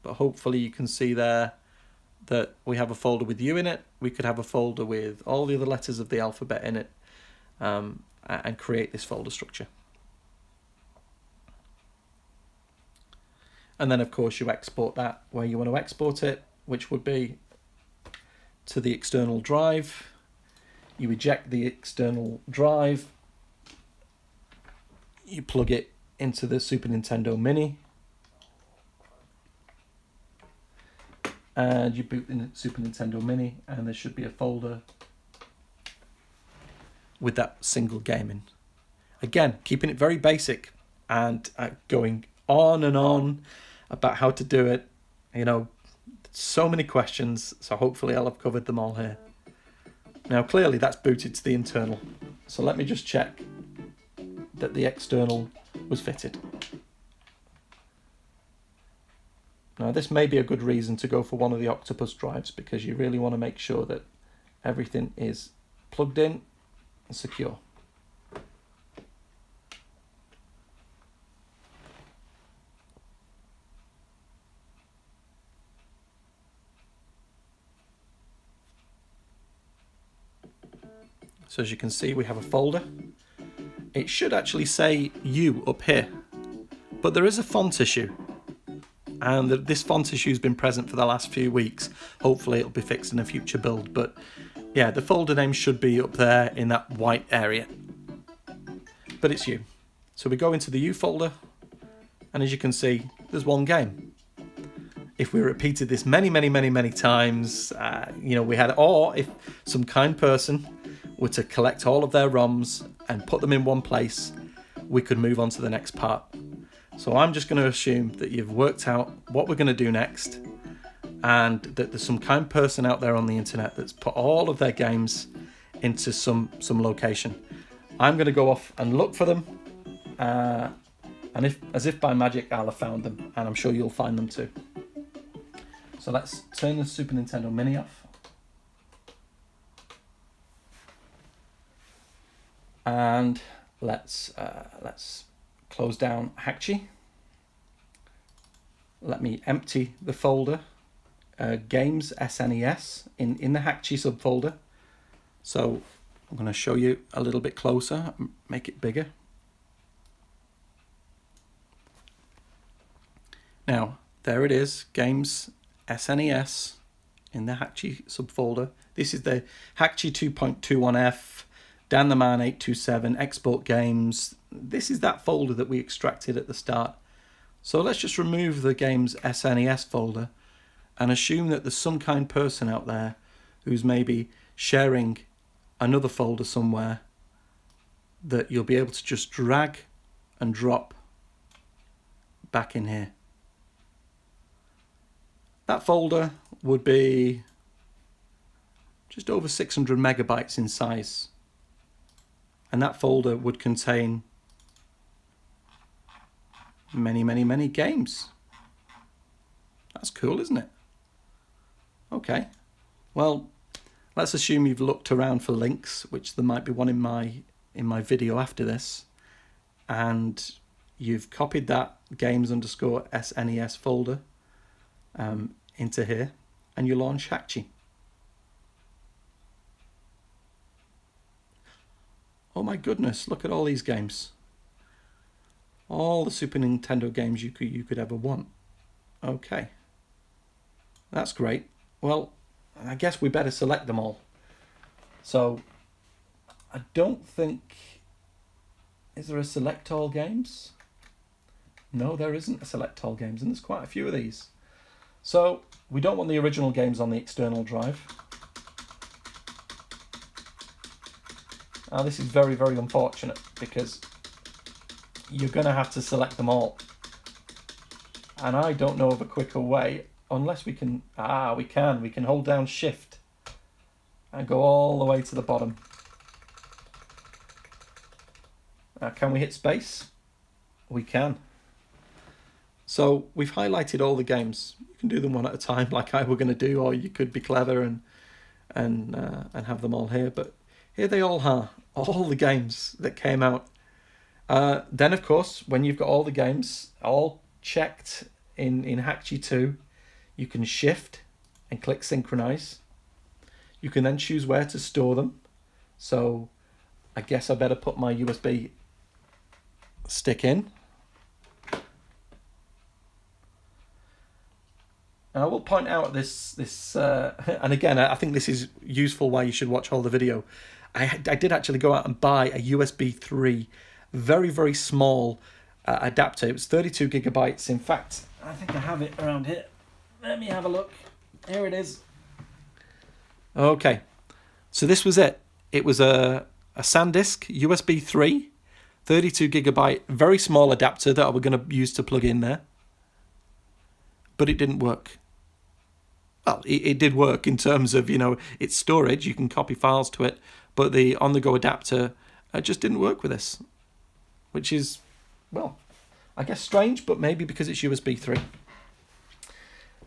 but hopefully you can see there that we have a folder with you in it. We could have a folder with all the other letters of the alphabet in it, and create this folder structure. And then of course you export that where you want to export it, which would be to the external drive. You eject the external drive, you plug it into the Super Nintendo Mini, and you boot the Super Nintendo Mini, and there should be a folder with that single game in. Again, keeping it very basic and going on and on about how to do it. You know, so many questions, so hopefully I'll have covered them all here. Now clearly that's booted to the internal, so let me just check that the external was fitted. Now this may be a good reason to go for one of the octopus drives, because you really want to make sure that everything is plugged in and secure. So as you can see, we have a folder. It should actually say U up here, but there is a font issue, and this font issue has been present for the last few weeks. Hopefully it'll be fixed in a future build, but yeah, the folder name should be up there in that white area, but it's U. So we go into the U folder, and as you can see, there's one game. If we repeated this many times, you know, we had, or if some kind person were to collect all of their ROMs and put them in one place, we could move on to the next part. So I'm just going to assume that you've worked out what we're going to do next, and that there's some kind person out there on the internet that's put all of their games into some location. I'm going to go off and look for them, and as if by magic, I'll have found them, and I'm sure you'll find them too. So let's turn the Super Nintendo Mini off. And let's close down Hakchi. Let me empty the folder, Games SNES, in the Hakchi subfolder. So I'm going to show you a little bit closer, make it bigger. Now, there it is, Games SNES in the Hakchi subfolder. This is the Hakchi 2.21F, Dan the Man 827, Export Games. This is that folder that we extracted at the start. So let's just remove the Games SNES folder and assume that there's some kind person out there who's maybe sharing another folder somewhere that you'll be able to just drag and drop back in here. That folder would be just over 600 megabytes in size. And that folder would contain many games. That's cool, isn't it? Okay. Well, let's assume you've looked around for links, which there might be one in my video after this, and you've copied that games_SNES folder into here, and you launch Hakchi. Oh my goodness, look at all these games. All the Super Nintendo games you could ever want. Okay. That's great. Well, I guess we better select them all. So, I don't think... Is there a select all games? No, there isn't a select all games, and there's quite a few of these. So, we don't want the original games on the external drive. Now this is very unfortunate, because you're going to have to select them all. And I don't know of a quicker way, unless we can... we can hold down Shift and go all the way to the bottom. Now, can we hit space? We can. So we've highlighted all the games. You can do them one at a time, like I were going to do, or you could be clever and have them all here. But here they all are, all the games that came out. Then, of course, when you've got all the games all checked in Hakchi 2, you can Shift and click Synchronize. You can then choose where to store them. So I guess I better put my USB stick in. And I will point out this and again, I think this is useful why you should watch all the video. I did actually go out and buy a USB 3, very small adapter. It was 32 gigabytes. In fact, I think I have it around here. Let me have a look. Here it is. Okay, so this was it. It was a SanDisk USB 3, 32 gigabyte, very small adapter that we're going to use to plug in there. But it didn't work. Well, it did work in terms of, its storage. You can copy files to it, but the on-the-go adapter just didn't work with this, which is, well, I guess strange, but maybe because it's USB 3.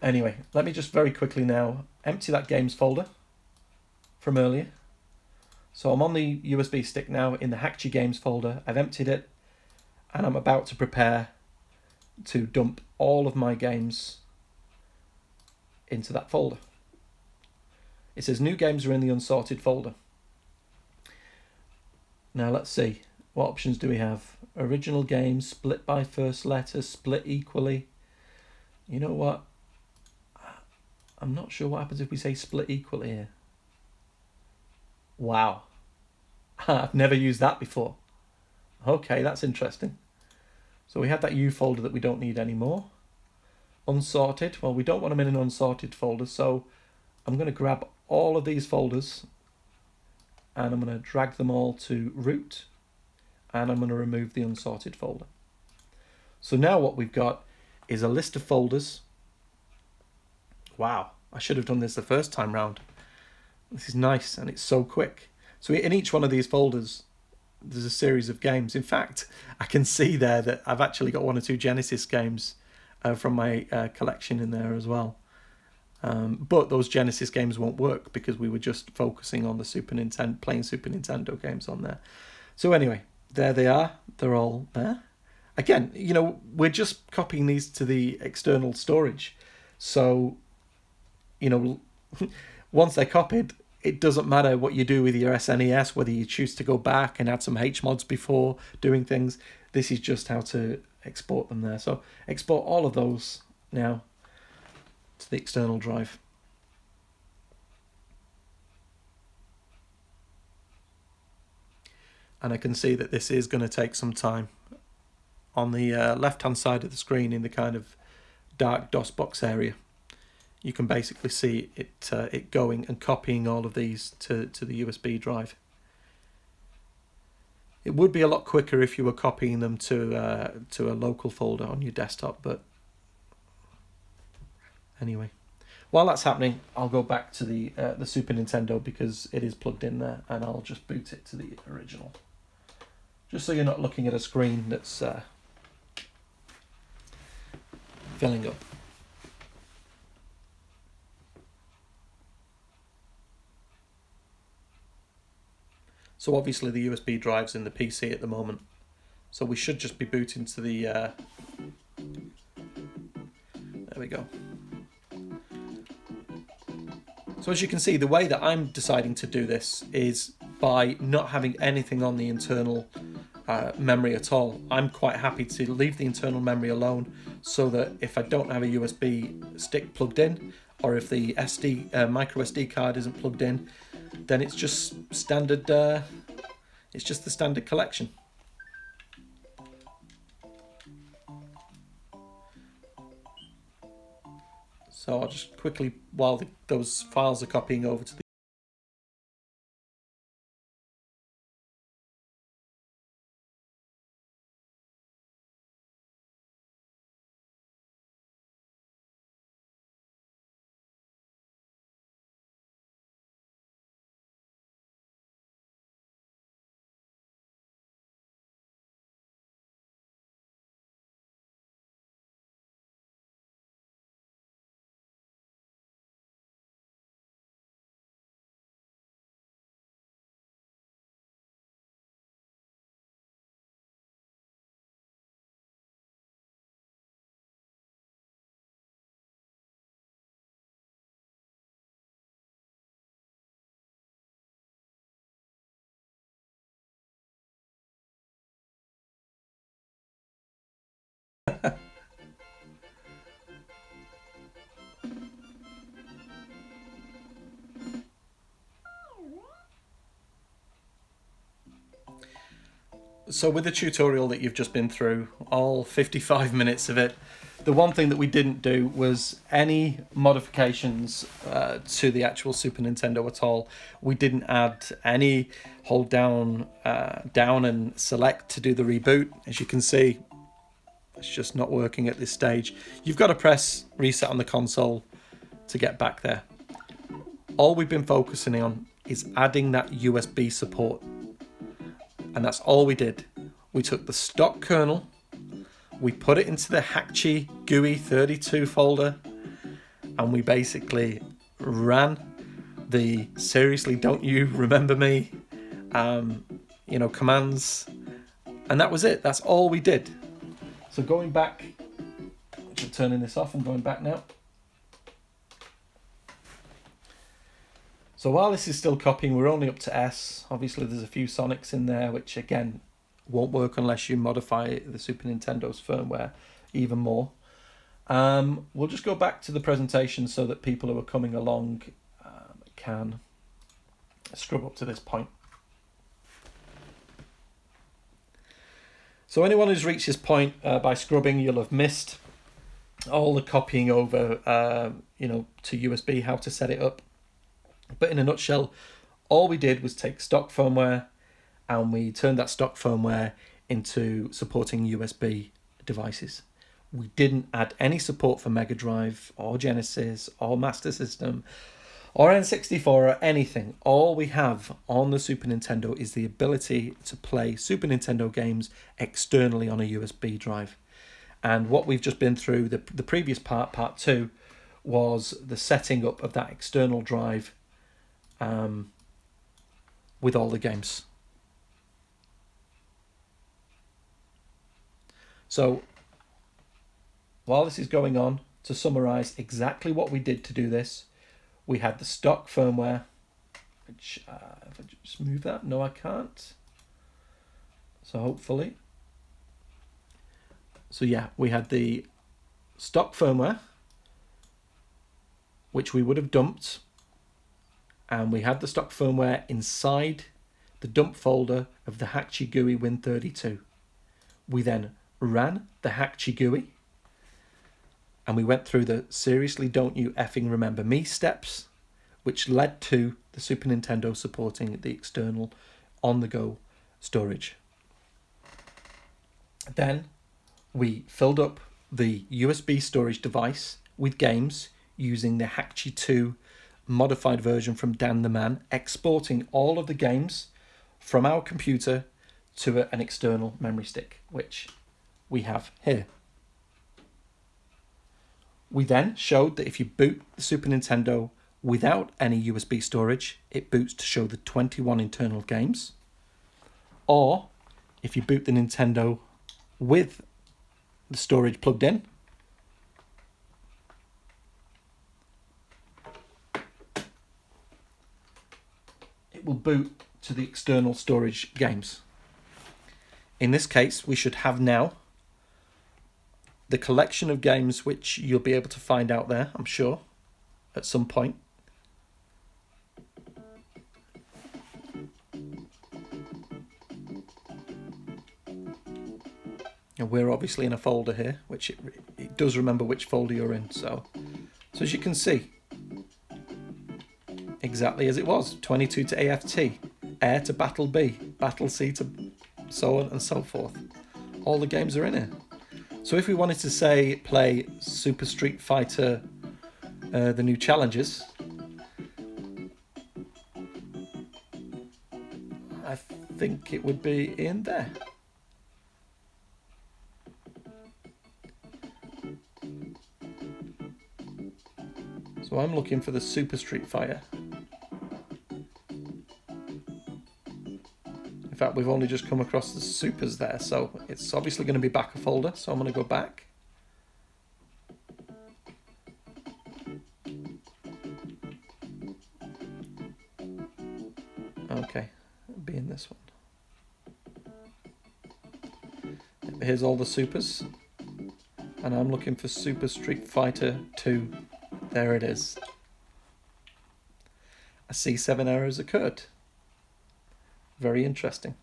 Anyway, let me just very quickly now empty that games folder from earlier. So I'm on the USB stick now in the Hakchi games folder. I've emptied it and I'm about to prepare to dump all of my games into that folder. It says new games are in the unsorted folder. Now let's see, what options do we have? Original games, split by first letter, split equally. You know what? I'm not sure what happens if we say split equally here. Wow. I've never used that before. Okay, that's interesting. So we had that U folder that we don't need anymore. Unsorted, well, we don't want them in an unsorted folder, so I'm going to grab all of these folders and I'm going to drag them all to root, and I'm going to remove the unsorted folder. So now what we've got is a list of folders. Wow, I should have done this the first time round. This is nice and it's so quick. So in each one of these folders there's a series of games. In fact, I can see there that I've actually got 1 or 2 Genesis games from my collection in there as well. But those Genesis games won't work because we were just focusing on the Super Nintendo, playing Super Nintendo games on there. So anyway, there they are. They're all there. Again, you know, we're just copying these to the external storage. So, you know, once they're copied, it doesn't matter what you do with your SNES, whether you choose to go back and add some HMODs before doing things. This is just how to export them there. So export all of those now to the external drive. And I can see that this is going to take some time. On the left-hand side of the screen in the kind of dark DOS box area, you can basically see it going and copying all of these to the USB drive. It would be a lot quicker if you were copying them to a local folder on your desktop, but anyway. While that's happening, I'll go back to the Super Nintendo because it is plugged in there, and I'll just boot it to the original. Just so you're not looking at a screen that's filling up. So obviously the USB drive's in the PC at the moment, so we should just be booting to the there we go. So as you can see, the way that I'm deciding to do this is by not having anything on the internal memory at all. I'm quite happy to leave the internal memory alone, so that if I don't have a USB stick plugged in, or if the micro SD card isn't plugged in, then it's just standard. It's just the standard collection. So I'll just quickly, while those files are copying over to the So with the tutorial that you've just been through, all 55 minutes of it, the one thing that we didn't do was any modifications to the actual Super Nintendo at all. We didn't add any hold down and select to do the reboot. As you can see, it's just not working at this stage. You've got to press reset on the console to get back there. All we've been focusing on is adding that USB support. And that's all we did. We took the stock kernel, we put it into the Hakchi GUI 32 folder, and we basically ran the seriously don't you remember me commands, and that was it. That's all we did. So going back, turning this off and going back now. So while this is still copying, we're only up to S. Obviously there's a few Sonics in there, which again won't work unless you modify the Super Nintendo's firmware even more. We'll just go back to the presentation so that people who are coming along can scrub up to this point. So anyone who's reached this point by scrubbing, you'll have missed all the copying over to USB, how to set it up. But in a nutshell, all we did was take stock firmware and we turned that stock firmware into supporting USB devices. We didn't add any support for Mega Drive or Genesis or Master System or N64 or anything. All we have on the Super Nintendo is the ability to play Super Nintendo games externally on a USB drive. And what we've just been through, the previous part 2, was the setting up of that external drive with all the games. So while this is going on, to summarize exactly what we did to do this, we had the stock firmware, which if I just move that, no I can't. So hopefully. So yeah, we had the stock firmware, which we would have dumped, and we had the stock firmware inside the dump folder of the Hakchi GUI Win32. We then ran the Hakchi GUI, and we went through the seriously don't you effing remember me steps, which led to the Super Nintendo supporting the external on-the-go storage. Then we filled up the USB storage device with games using the Hakchi 2 modified version from Dan the Man, exporting all of the games from our computer to an external memory stick, which we have here. We then showed that if you boot the Super Nintendo without any USB storage, it boots to show the 21 internal games. Or if you boot the Nintendo with the storage plugged in, it will boot to the external storage games. In this case, we should have now the collection of games which you'll be able to find out there, I'm sure, at some point. And we're obviously in a folder here, which it does remember which folder you're in. So as you can see, exactly as it was, 22 to AFT, Air to Battle B, Battle C to so on and so forth. All the games are in here. So if we wanted to say play Super Street Fighter, the new challenges, I think it would be in there. So I'm looking for the Super Street Fighter. In fact, we've only just come across the supers there, so it's obviously going to be back a folder, so I'm going to go back. Okay, it'll be in this one. Here's all the supers, and I'm looking for Super Street Fighter 2. There it is. A C7 error has occurred. Very interesting.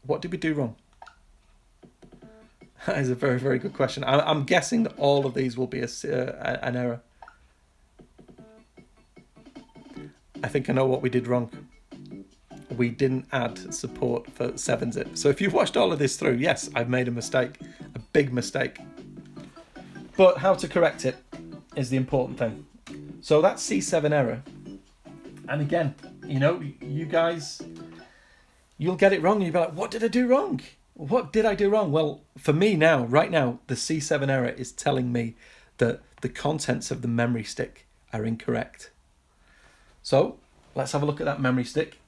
What did we do wrong? That is a very, very good question. I'm guessing that all of these will be an error. I think I know what we did wrong. We didn't add support for 7-zip. So if you've watched all of this through, yes, I've made a mistake. A big mistake. But how to correct it is the important thing. So that's C7 error. And again, you know, you guys, you'll get it wrong. You'll be like, what did I do wrong? What did I do wrong? Well, for me now, right now, the C7 error is telling me that the contents of the memory stick are incorrect. So let's have a look at that memory stick.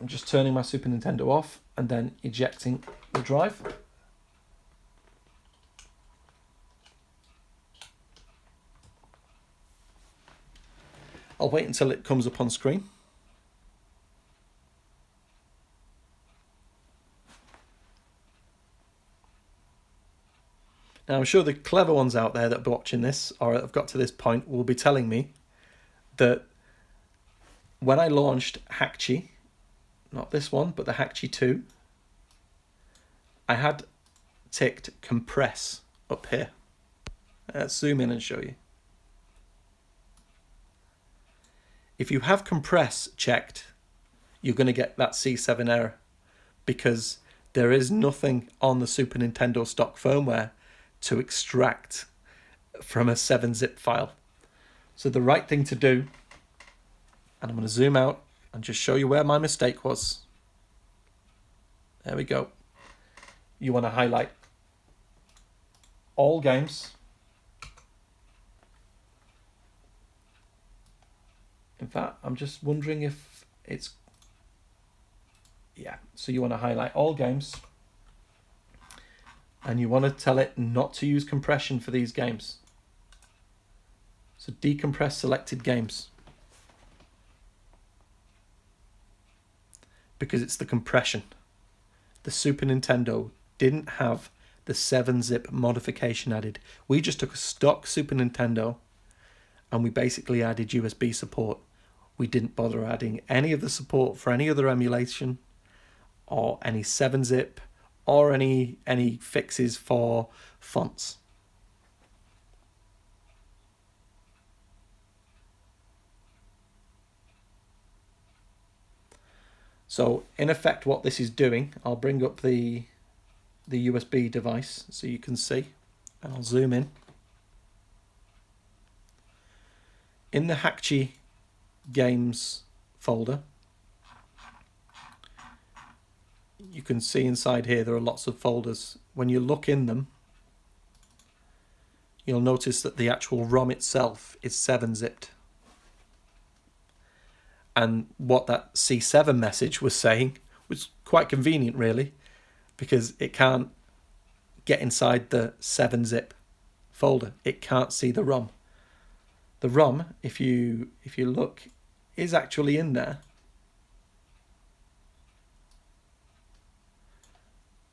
I'm just turning my Super Nintendo off and then ejecting the drive. I'll wait until it comes up on screen. Now I'm sure the clever ones out there that are watching this or have got to this point will be telling me that when I launched Hakchi, not this one, but the Hakchi 2, I had ticked compress up here. Let's zoom in and show you. If you have compress checked, you're going to get that C7 error because there is nothing on the Super Nintendo stock firmware to extract from a 7-zip file. So the right thing to do, and I'm going to zoom out and just show you where my mistake was. There we go. You want to highlight all games. In fact, I'm just wondering if it's... Yeah, so you want to highlight all games. And you want to tell it not to use compression for these games. So decompress selected games. Because it's the compression. The Super Nintendo didn't have the 7-zip modification added. We just took a stock Super Nintendo and we basically added USB support. We didn't bother adding any of the support for any other emulation or any 7-zip or any fixes for fonts. So in effect what this is doing, I'll bring up the USB device so you can see, and I'll zoom in. In the Hakchi games folder, you can see inside here there are lots of folders. When you look in them, you'll notice that the actual ROM itself is 7-zipped. And what that C7 message was saying was quite convenient, really, because it can't get inside the 7-zip folder. It can't see the ROM. The ROM, if you look, is actually in there.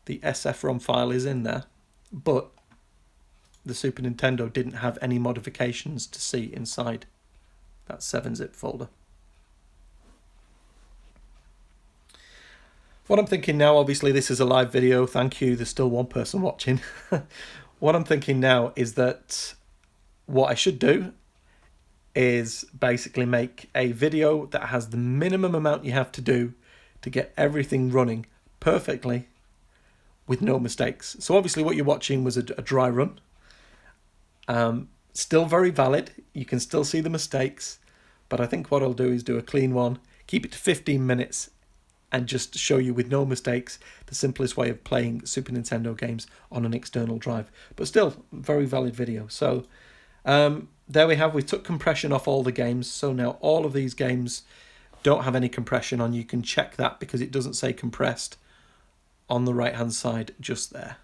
The SF-ROM file is in there, but the Super Nintendo didn't have any modifications to see inside that 7-zip folder. What I'm thinking now, obviously this is a live video, thank you, there's still one person watching. What I'm thinking now is that what I should do is basically make a video that has the minimum amount you have to do to get everything running perfectly with no mistakes. So obviously what you're watching was a dry run. Still very valid, you can still see the mistakes, but I think what I'll do is do a clean one, keep it to 15 minutes and just show you with no mistakes the simplest way of playing Super Nintendo games on an external drive. But still, very valid video. So there we have, we took compression off all the games, so now all of these games don't have any compression on. You can check that because it doesn't say compressed on the right hand side just there.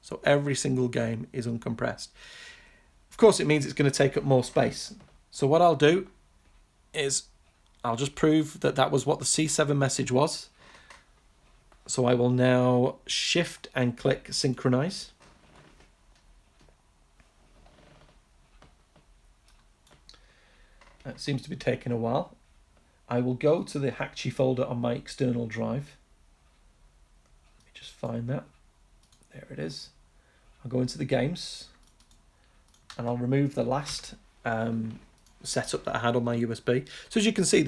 So every single game is uncompressed. Of course it means it's going to take up more space. So what I'll do is I'll just prove that that was what the C7 message was. So I will now shift and click synchronize. That seems to be taking a while. I will go to the Hakchi folder on my external drive. Let me just find that. There it is. I'll go into the games and I'll remove the last setup that I had on my USB. So as you can see,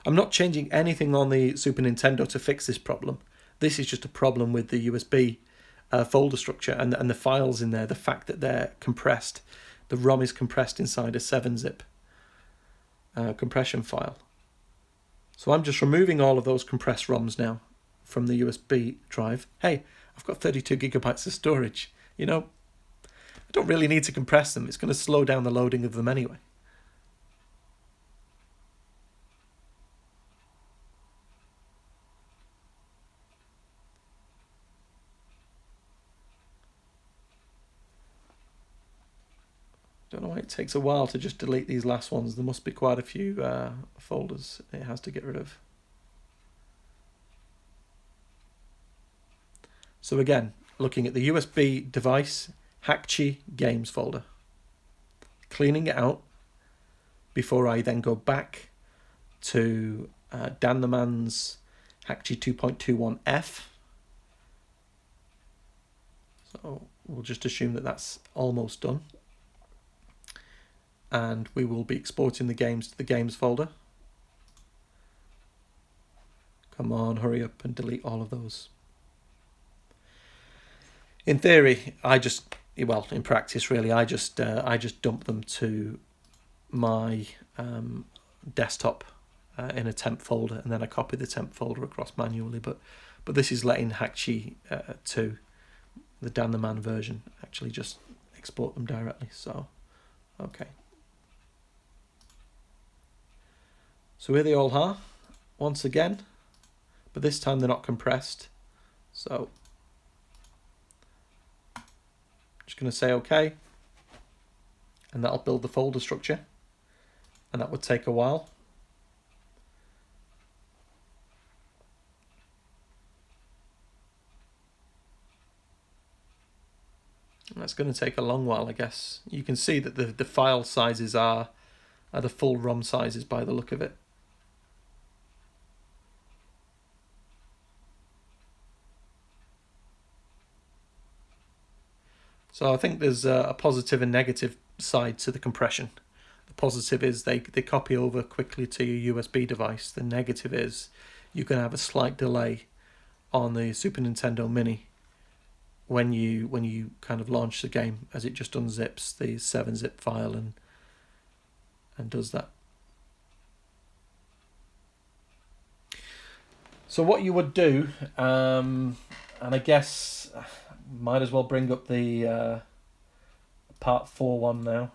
I'm not changing anything on the Super Nintendo to fix this problem. This is just a problem with the USB folder structure and the files in there, the fact that they're compressed. The ROM is compressed inside a 7-zip compression file. So I'm just removing all of those compressed ROMs now from the USB drive. Hey, I've got 32 gigabytes of storage. You know, don't really need to compress them. It's going to slow down the loading of them anyway. Don't know why it takes a while to just delete these last ones. There must be quite a few folders it has to get rid of. So again, looking at the USB device, Hakchi Games folder. Cleaning it out before I then go back to Dan the Man's Hakchi 2.21F. So we'll just assume that that's almost done. And we will be exporting the games to the games folder. Come on, hurry up and delete all of those. In theory, in practice really, I just dump them to my desktop in a temp folder, and then I copy the temp folder across manually. But this is letting Hakchi 2, the Dan the Man version, actually just export them directly. So, okay. So here they all are, once again, but this time they're not compressed. So I'm just going to say OK, and that'll build the folder structure, and that would take a while. That's going to take a long while, I guess. You can see that the file sizes are the full ROM sizes by the look of it. So I think there's a positive and negative side to the compression. The positive is they copy over quickly to your USB device. The negative is you can have a slight delay on the Super Nintendo Mini when you kind of launch the game, as it just unzips the 7-zip file and does that. So what you would do, and I guess might as well bring up the part 4 one now,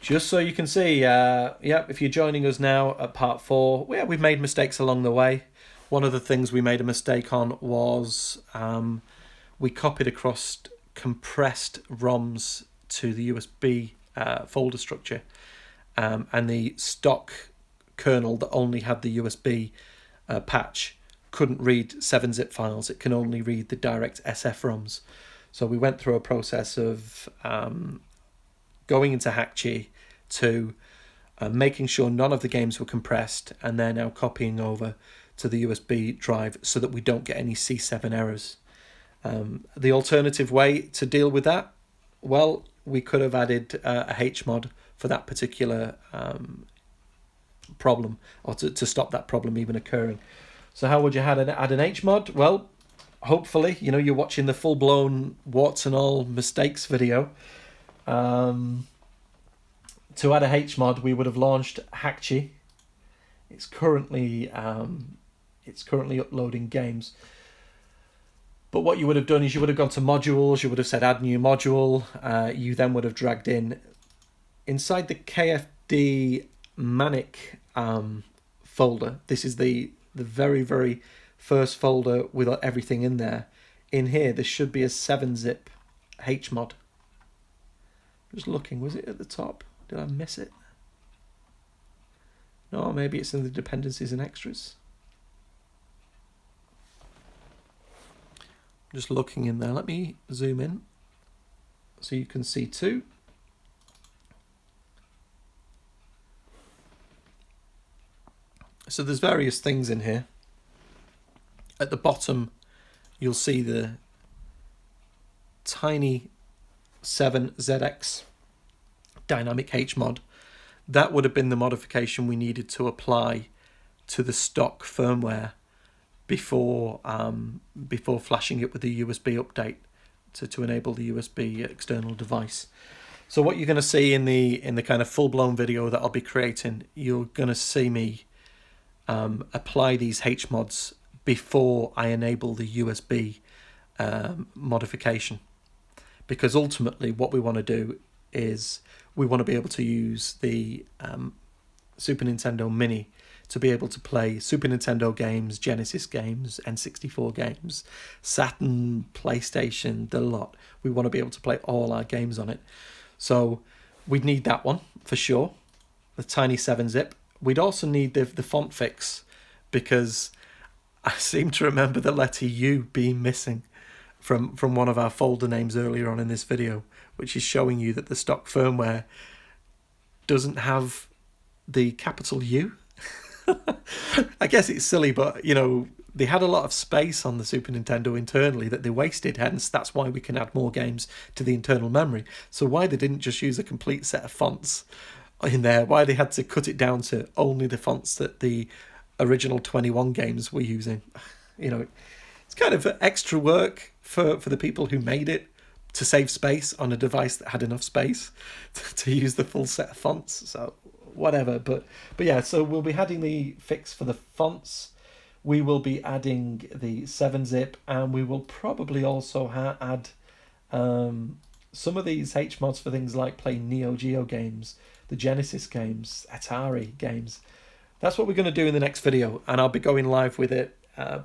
just so you can see. If you're joining us now at part 4, we've made mistakes along the way. One of the things we made a mistake on was we copied across compressed ROMs to the USB folder structure, and the stock kernel that only had the USB patch couldn't read 7-zip files. It can only read the direct SF ROMs. So we went through a process of going into Hakchi to making sure none of the games were compressed, and they're now copying over to the USB drive so that we don't get any C7 errors. The alternative way to deal with that, well, we could have added a HMod for that particular problem, or to stop that problem even occurring. So how would you add an HMod? Well, hopefully, you're watching the full-blown warts and all mistakes video. To add a HMod, we would have launched Hakchi. It's currently uploading games. But what you would have done is you would have gone to modules. You would have said add new module. You then would have dragged in inside the KFD Manic folder. This is the very, very first folder with everything in there. In here, there should be a 7-zip HMod. Just looking, was it at the top? Did I miss it? No, maybe it's in the dependencies and extras. Just looking in there. Let me zoom in so you can see too. So there's various things in here. At the bottom, you'll see the tiny 7ZX dynamic HMod. That would have been the modification we needed to apply to the stock firmware before flashing it with the USB update to enable the USB external device. So what you're going to see in the kind of full-blown video that I'll be creating, you're going to see me apply these HMods before I enable the USB modification, because ultimately what we want to do is we want to be able to use the Super Nintendo Mini to be able to play Super Nintendo games, Genesis games, N64 games, Saturn, PlayStation, the lot. We want to be able to play all our games on it. So we'd need that one for sure, the tiny 7-zip. We'd also need the font fix, because I seem to remember the letter U being missing from one of our folder names earlier on in this video, which is showing you that the stock firmware doesn't have the capital U. I guess it's silly, but you know, they had a lot of space on the Super Nintendo internally that they wasted, hence that's why we can add more games to the internal memory. So why they didn't just use a complete set of fonts in there, why they had to cut it down to only the fonts that the original 21 games were using, you know, it's kind of extra work for the people who made it to save space on a device that had enough space to use the full set of fonts. So whatever, but yeah, so we'll be adding the fix for the fonts. We will be adding the 7-zip, and we will probably also add some of these HMODs for things like playing Neo Geo games, the Genesis games, Atari games. That's what we're going to do in the next video, and I'll be going live with it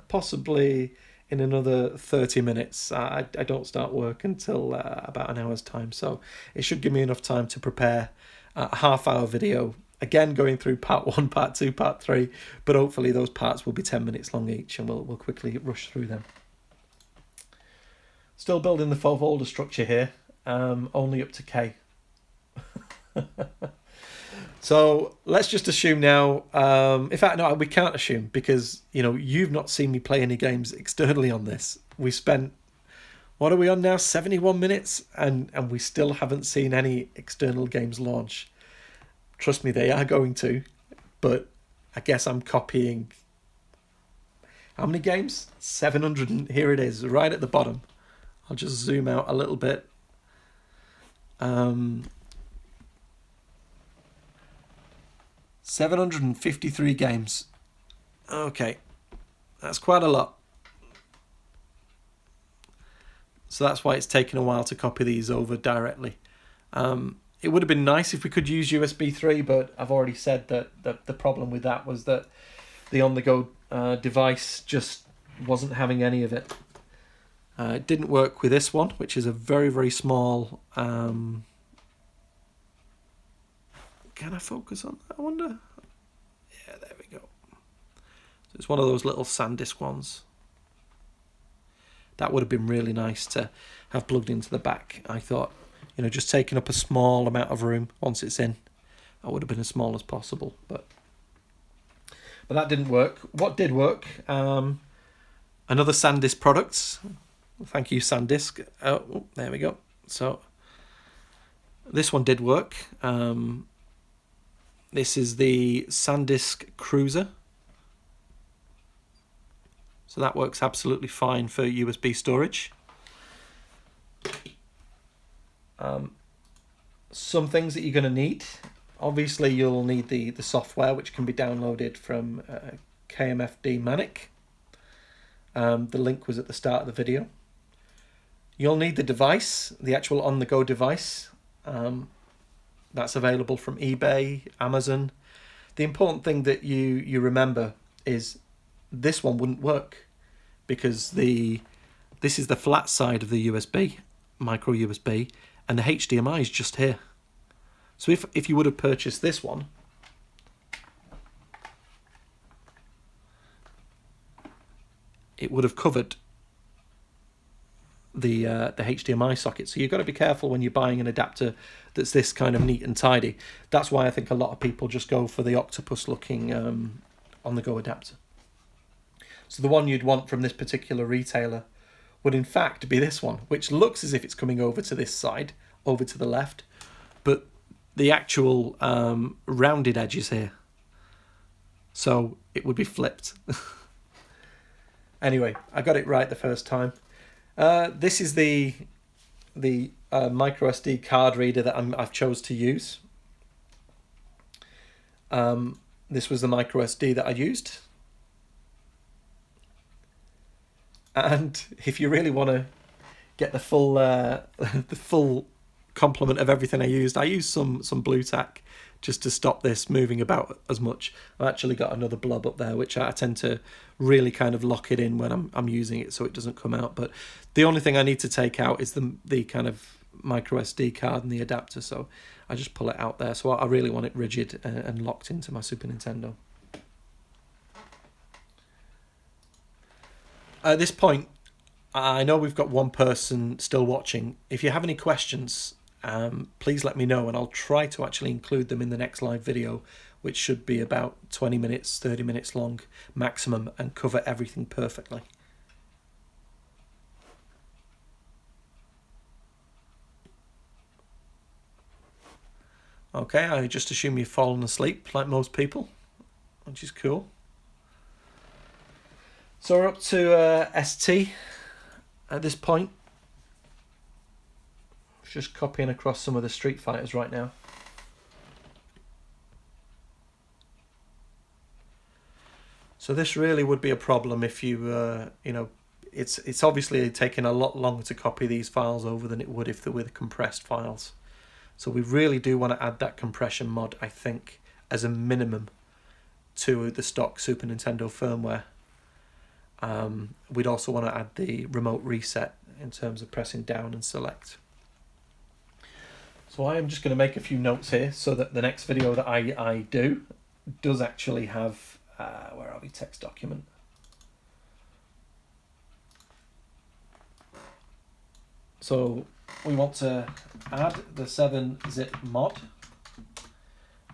possibly in another 30 minutes. I don't start work until about an hour's time, so it should give me enough time to prepare a half-hour video, again going through part 1, part 2, part 3, but hopefully those parts will be 10 minutes long each, and we'll quickly rush through them. Still building the folder structure here, only up to K. So let's just assume now, in fact, no, we can't assume, because, you know, you've not seen me play any games externally on this. We spent, what are we on now, 71 minutes, and we still haven't seen any external games launch. Trust me, they are going to, but I guess I'm copying, how many games? 700, and here it is, right at the bottom. I'll just zoom out a little bit. 753 games. Okay, that's quite a lot. So that's why it's taken a while to copy these over directly. It would have been nice if we could use USB 3, but I've already said that the problem with that was that the on-the-go device just wasn't having any of it. It didn't work with this one, which is a very, very small... Can I focus on that, I wonder? Yeah, there we go. So it's one of those little SanDisk ones. That would have been really nice to have plugged into the back. I thought, you know, just taking up a small amount of room once it's in. That would have been as small as possible, but that didn't work. What did work? Another SanDisk products. Thank you, SanDisk. Oh, there we go. So this one did work. This is the SanDisk Cruiser. So that works absolutely fine for USB storage. Some things that you're going to need. Obviously, you'll need the software, which can be downloaded from KMFD Manic. The link was at the start of the video. You'll need the device, the actual on-the-go device. That's available from eBay, Amazon. The important thing that you remember is this one wouldn't work, because this is the flat side of the USB, micro USB, and the HDMI is just here. So if you would have purchased this one, it would have covered the HDMI socket. So you've got to be careful when you're buying an adapter that's this kind of neat and tidy. That's why I think a lot of people just go for the octopus looking on-the-go adapter. So the one you'd want from this particular retailer would in fact be this one, which looks as if it's coming over to this side, over to the left, but the actual rounded edge is here. So it would be flipped. Anyway, I got it right the first time. This is the micro SD card reader that I've chose to use. This was the micro SD that I used. And if you really want to get the full the full complement of everything I used some blue tack just to stop this moving about as much. I've actually got another blob up there which I tend to really kind of lock it in when I'm using it so it doesn't come out. But the only thing I need to take out is the kind of micro SD card and the adapter, so I just pull it out there. So I really want it rigid and locked into my Super Nintendo. At this point, I know we've got one person still watching. If you have any questions, please let me know and I'll try to actually include them in the next live video, which should be about 20 minutes, 30 minutes long maximum, and cover everything perfectly. Okay, I just assume you've fallen asleep like most people, which is cool. So we're up to ST at this point. Just copying across some of the Street Fighters right now. So this really would be a problem if you, it's obviously taking a lot longer to copy these files over than it would if they were compressed files. So we really do want to add that compression mod, I think, as a minimum to the stock Super Nintendo firmware. We'd also want to add the remote reset in terms of pressing down and select. So I am just going to make a few notes here so that the next video that I do does actually have, where are we, text document. So we want to add the 7-zip mod.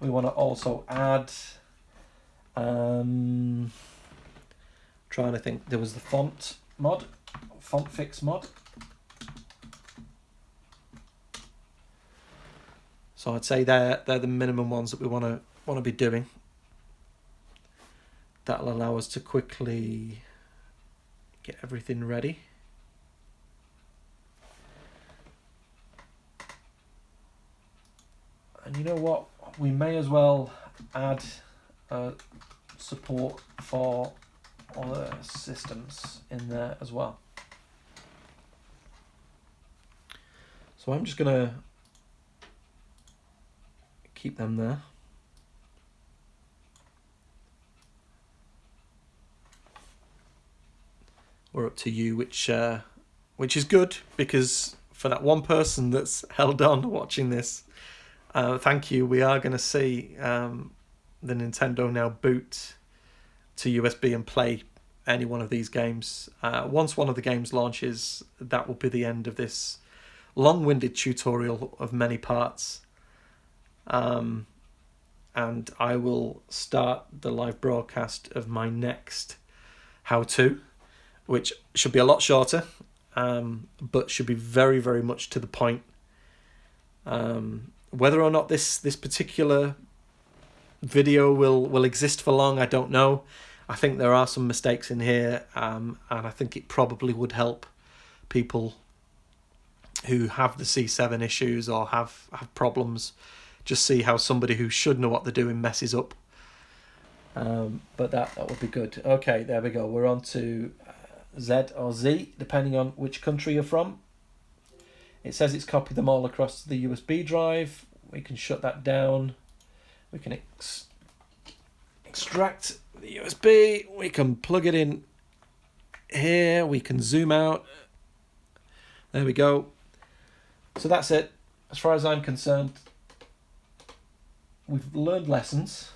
We want to also add, trying to think, there was the font mod, font fix mod. So I'd say they're the minimum ones that we want to be doing. That'll allow us to quickly get everything ready. And you know what? We may as well add support for other systems in there as well. So I'm just going to keep them there. We're up to you, which is good, because for that one person that's held on watching this, thank you. We are going to see the Nintendo now boot to USB and play any one of these games. Once one of the games launches, that will be the end of this long-winded tutorial of many parts. And I will start the live broadcast of my next how-to, which should be a lot shorter, but should be very, very much to the point. Whether or not this particular video will exist for long, I don't know. I think there are some mistakes in here, and I think it probably would help people who have the C7 issues or have problems just see how somebody who should know what they're doing messes up. But that would be good. Okay, there we go. We're on to Z or Z, depending on which country you're from. It says it's copied them all across to the USB drive. We can shut that down. We can extract the USB. We can plug it in here. We can zoom out. There we go. So that's it. As far as I'm concerned, we've learned lessons,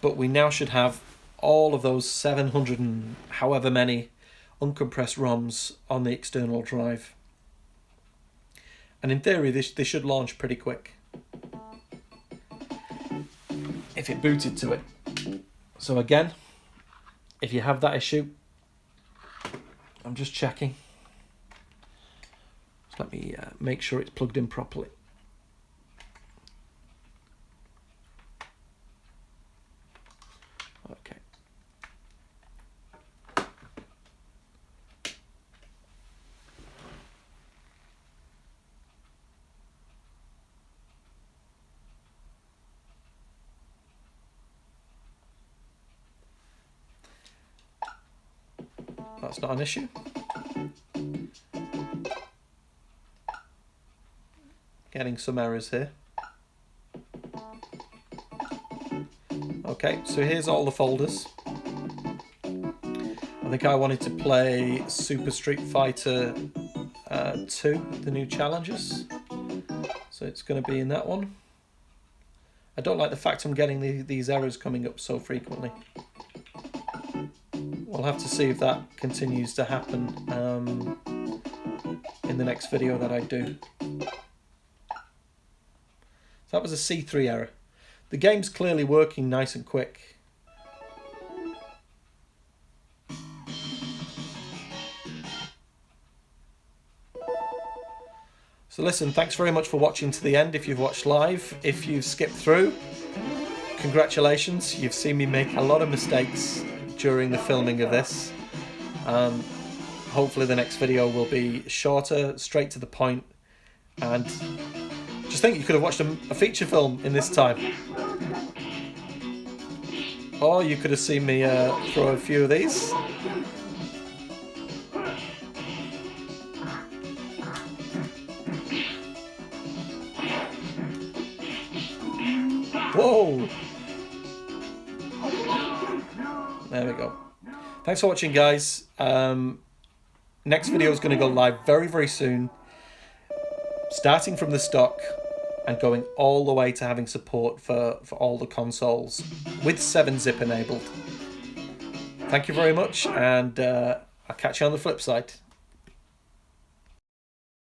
but we now should have all of those 700 and however many uncompressed ROMs on the external drive. And in theory, they should launch pretty quick if it booted to it. So again, if you have that issue, I'm just checking. Just let me make sure it's plugged in properly. Okay. That's not an issue. Getting some errors here. Okay, so here's all the folders. I think I wanted to play Super Street Fighter 2, the new challenges. So it's going to be in that one. I don't like the fact I'm getting these errors coming up so frequently. We'll have to see if that continues to happen in the next video that I do. So that was a C3 error. The game's clearly working nice and quick. So listen, thanks very much for watching to the end if you've watched live. If you've skipped through, congratulations. You've seen me make a lot of mistakes during the filming of this. Hopefully the next video will be shorter, straight to the point, and just think you could have watched a feature film in this time. Or you could have seen me throw a few of these. Whoa! There we go. Thanks for watching, guys. Next video is going to go live very, very soon. Starting from the stock and going all the way to having support for all the consoles with 7-zip enabled. Thank you very much, and I'll catch you on the flip side.